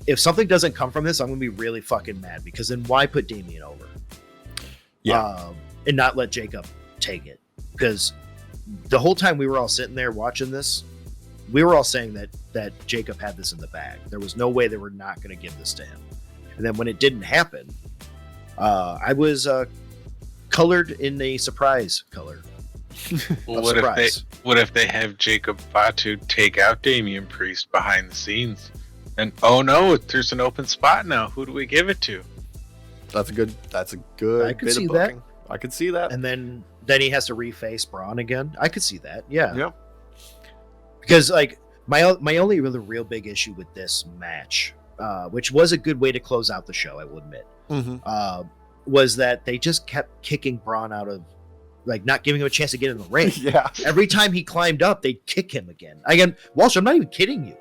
If something doesn't come from this, I'm going to be really fucking mad, because then why put Damian over? And not let Jacob take it? Because the whole time we were all sitting there watching this, we were all saying that Jacob had this in the bag. There was no way they were not going to give this to him. And then when it didn't happen, I was colored in a surprise color. Well, what if they have Jacob Fatu take out Damian Priest behind the scenes, and oh no, there's an open spot now. Who do we give it to? That's a good. I could see that. I could see that. And then he has to reface Braun again. I could see that. Yeah. Yeah. Because like my only really real big issue with this match, which was a good way to close out the show, I will admit, was that they just kept kicking Braun out of. Like not giving him a chance to get in the ring. Yeah. Every time he climbed up, they'd kick him again. Again, Walsh, I'm not even kidding you.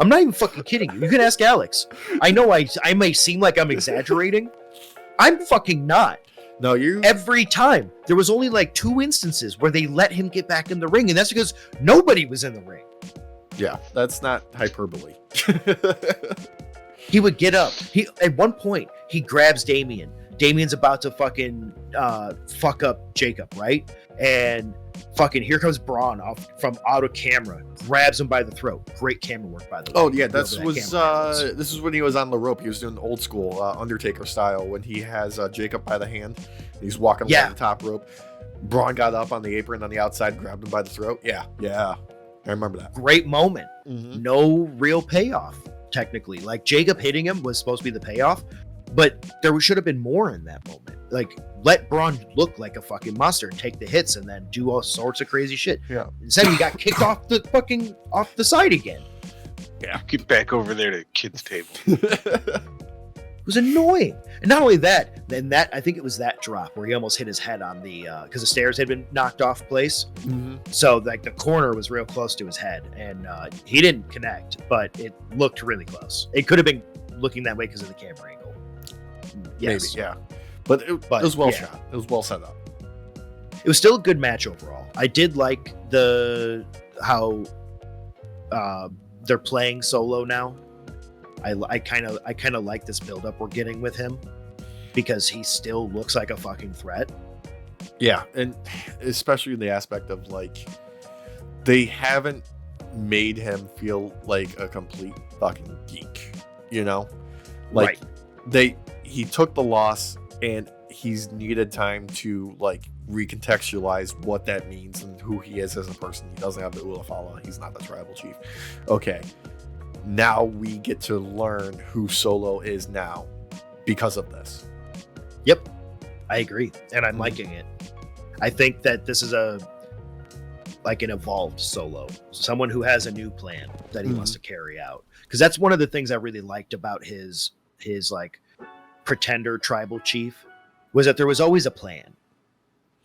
I'm not even fucking kidding you. You can ask Alex. I know I may seem like I'm exaggerating. I'm fucking not. No, you. Every time. There was only like 2 instances where they let him get back in the ring, and that's because nobody was in the ring. Yeah, that's not hyperbole. He would get up. At one point, he grabs Damian. Damian's about to fucking fuck up Jacob, right? And fucking here comes Braun off from out of camera, grabs him by the throat. Great camera work, by the way. Oh yeah, this is when he was on the rope. He was doing old school Undertaker style when he has Jacob by the hand. He's walking along the top rope. Braun got up on the apron on the outside, grabbed him by the throat. Yeah, I remember that. Great moment. Mm-hmm. No real payoff, technically. Like Jacob hitting him was supposed to be the payoff, but there should have been more in that moment. Like, let Braun look like a fucking monster and take the hits and then do all sorts of crazy shit. Yeah. Instead, he got kicked off the side again. Yeah. Get back over there to the kids' table. It was annoying. And not only that, I think it was that drop where he almost hit his head on the, because the stairs had been knocked off place. Mm-hmm. So, like, the corner was real close to his head. And he didn't connect, but it looked really close. It could have been looking that way because of the camera angle. Yes. Maybe, yeah. But it was well shot. It was well set up. It was still a good match overall. I did like how they're playing Solo now. I kind of like this build-up we're getting with him because he still looks like a fucking threat. Yeah, and especially in the aspect of, like, they haven't made him feel like a complete fucking geek, you know? Like, he took the loss and he's needed time to, like, recontextualize what that means and who he is as a person. He doesn't have the Ulafala. He's not the tribal chief. Okay. Now we get to learn who Solo is now because of this. Yep. I agree. And I'm liking it. I think that this is an evolved Solo. Someone who has a new plan that he wants to carry out. Because that's one of the things I really liked about his like pretender tribal chief was that there was always a plan.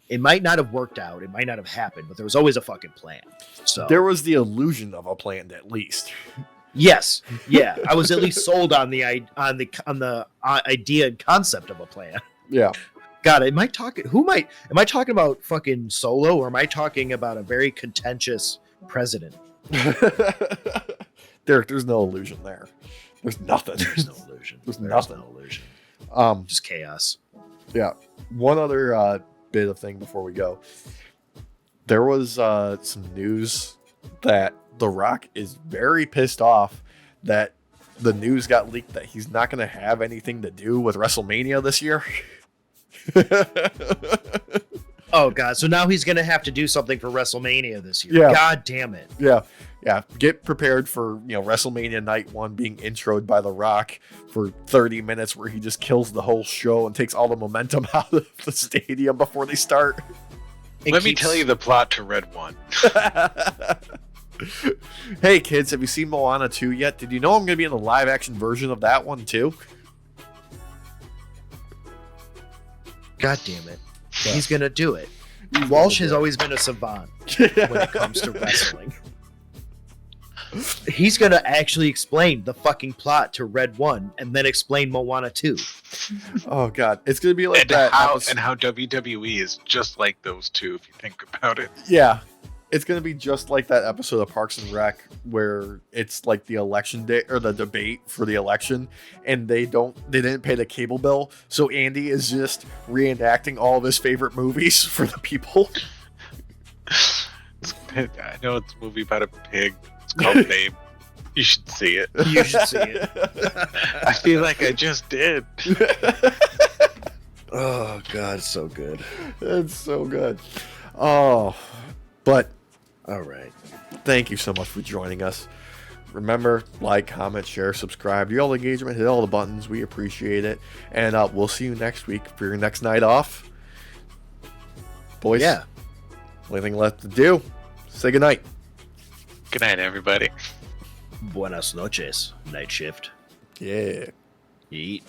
It might not have worked out, it might not have happened, but there was always a fucking plan. So there was the illusion of a plan, at least. Yes, yeah, I was at least sold on the idea and concept of a plan. Yeah. God, am I talking about fucking Solo, or am I talking about a very contentious president? Derek, there's no illusion there. There's nothing. There's no illusion. There's nothing. No illusion. Just chaos. Yeah. One other bit of thing before we go. There was some news that The Rock is very pissed off that the news got leaked that he's not going to have anything to do with WrestleMania this year. Oh, God. So now he's going to have to do something for WrestleMania this year. Yeah. God damn it. Yeah. Yeah. Get prepared for, WrestleMania Night 1 being introed by The Rock for 30 minutes where he just kills the whole show and takes all the momentum out of the stadium before they start. Let me tell you the plot to Red 1. Hey, kids, have you seen Moana 2 yet? Did you know I'm going to be in the live-action version of that one, too? God damn it. Yeah. He's going to do it. Walsh has always been a savant when it comes to wrestling. He's going to actually explain the fucking plot to Red 1 and then explain Moana 2. Oh, God. It's going to be like and that. How WWE is just like those two, if you think about it. Yeah. It's going to be just like that episode of Parks and Rec where it's like the election day or the debate for the election and they didn't pay the cable bill. So Andy is just reenacting all of his favorite movies for the people. I know it's a movie about a pig. It's called Babe. You should see it. You should see it. I feel like I just did. Oh, God, it's so good. It's so good. Oh, but all right. Thank you so much for joining us. Remember, like, comment, share, subscribe. Do all the engagement, hit all the buttons. We appreciate it. And we'll see you next week for your next night off. Boys, yeah. Only thing left to do, say goodnight. Good night, everybody. Buenas noches, night shift. Yeah. Eat.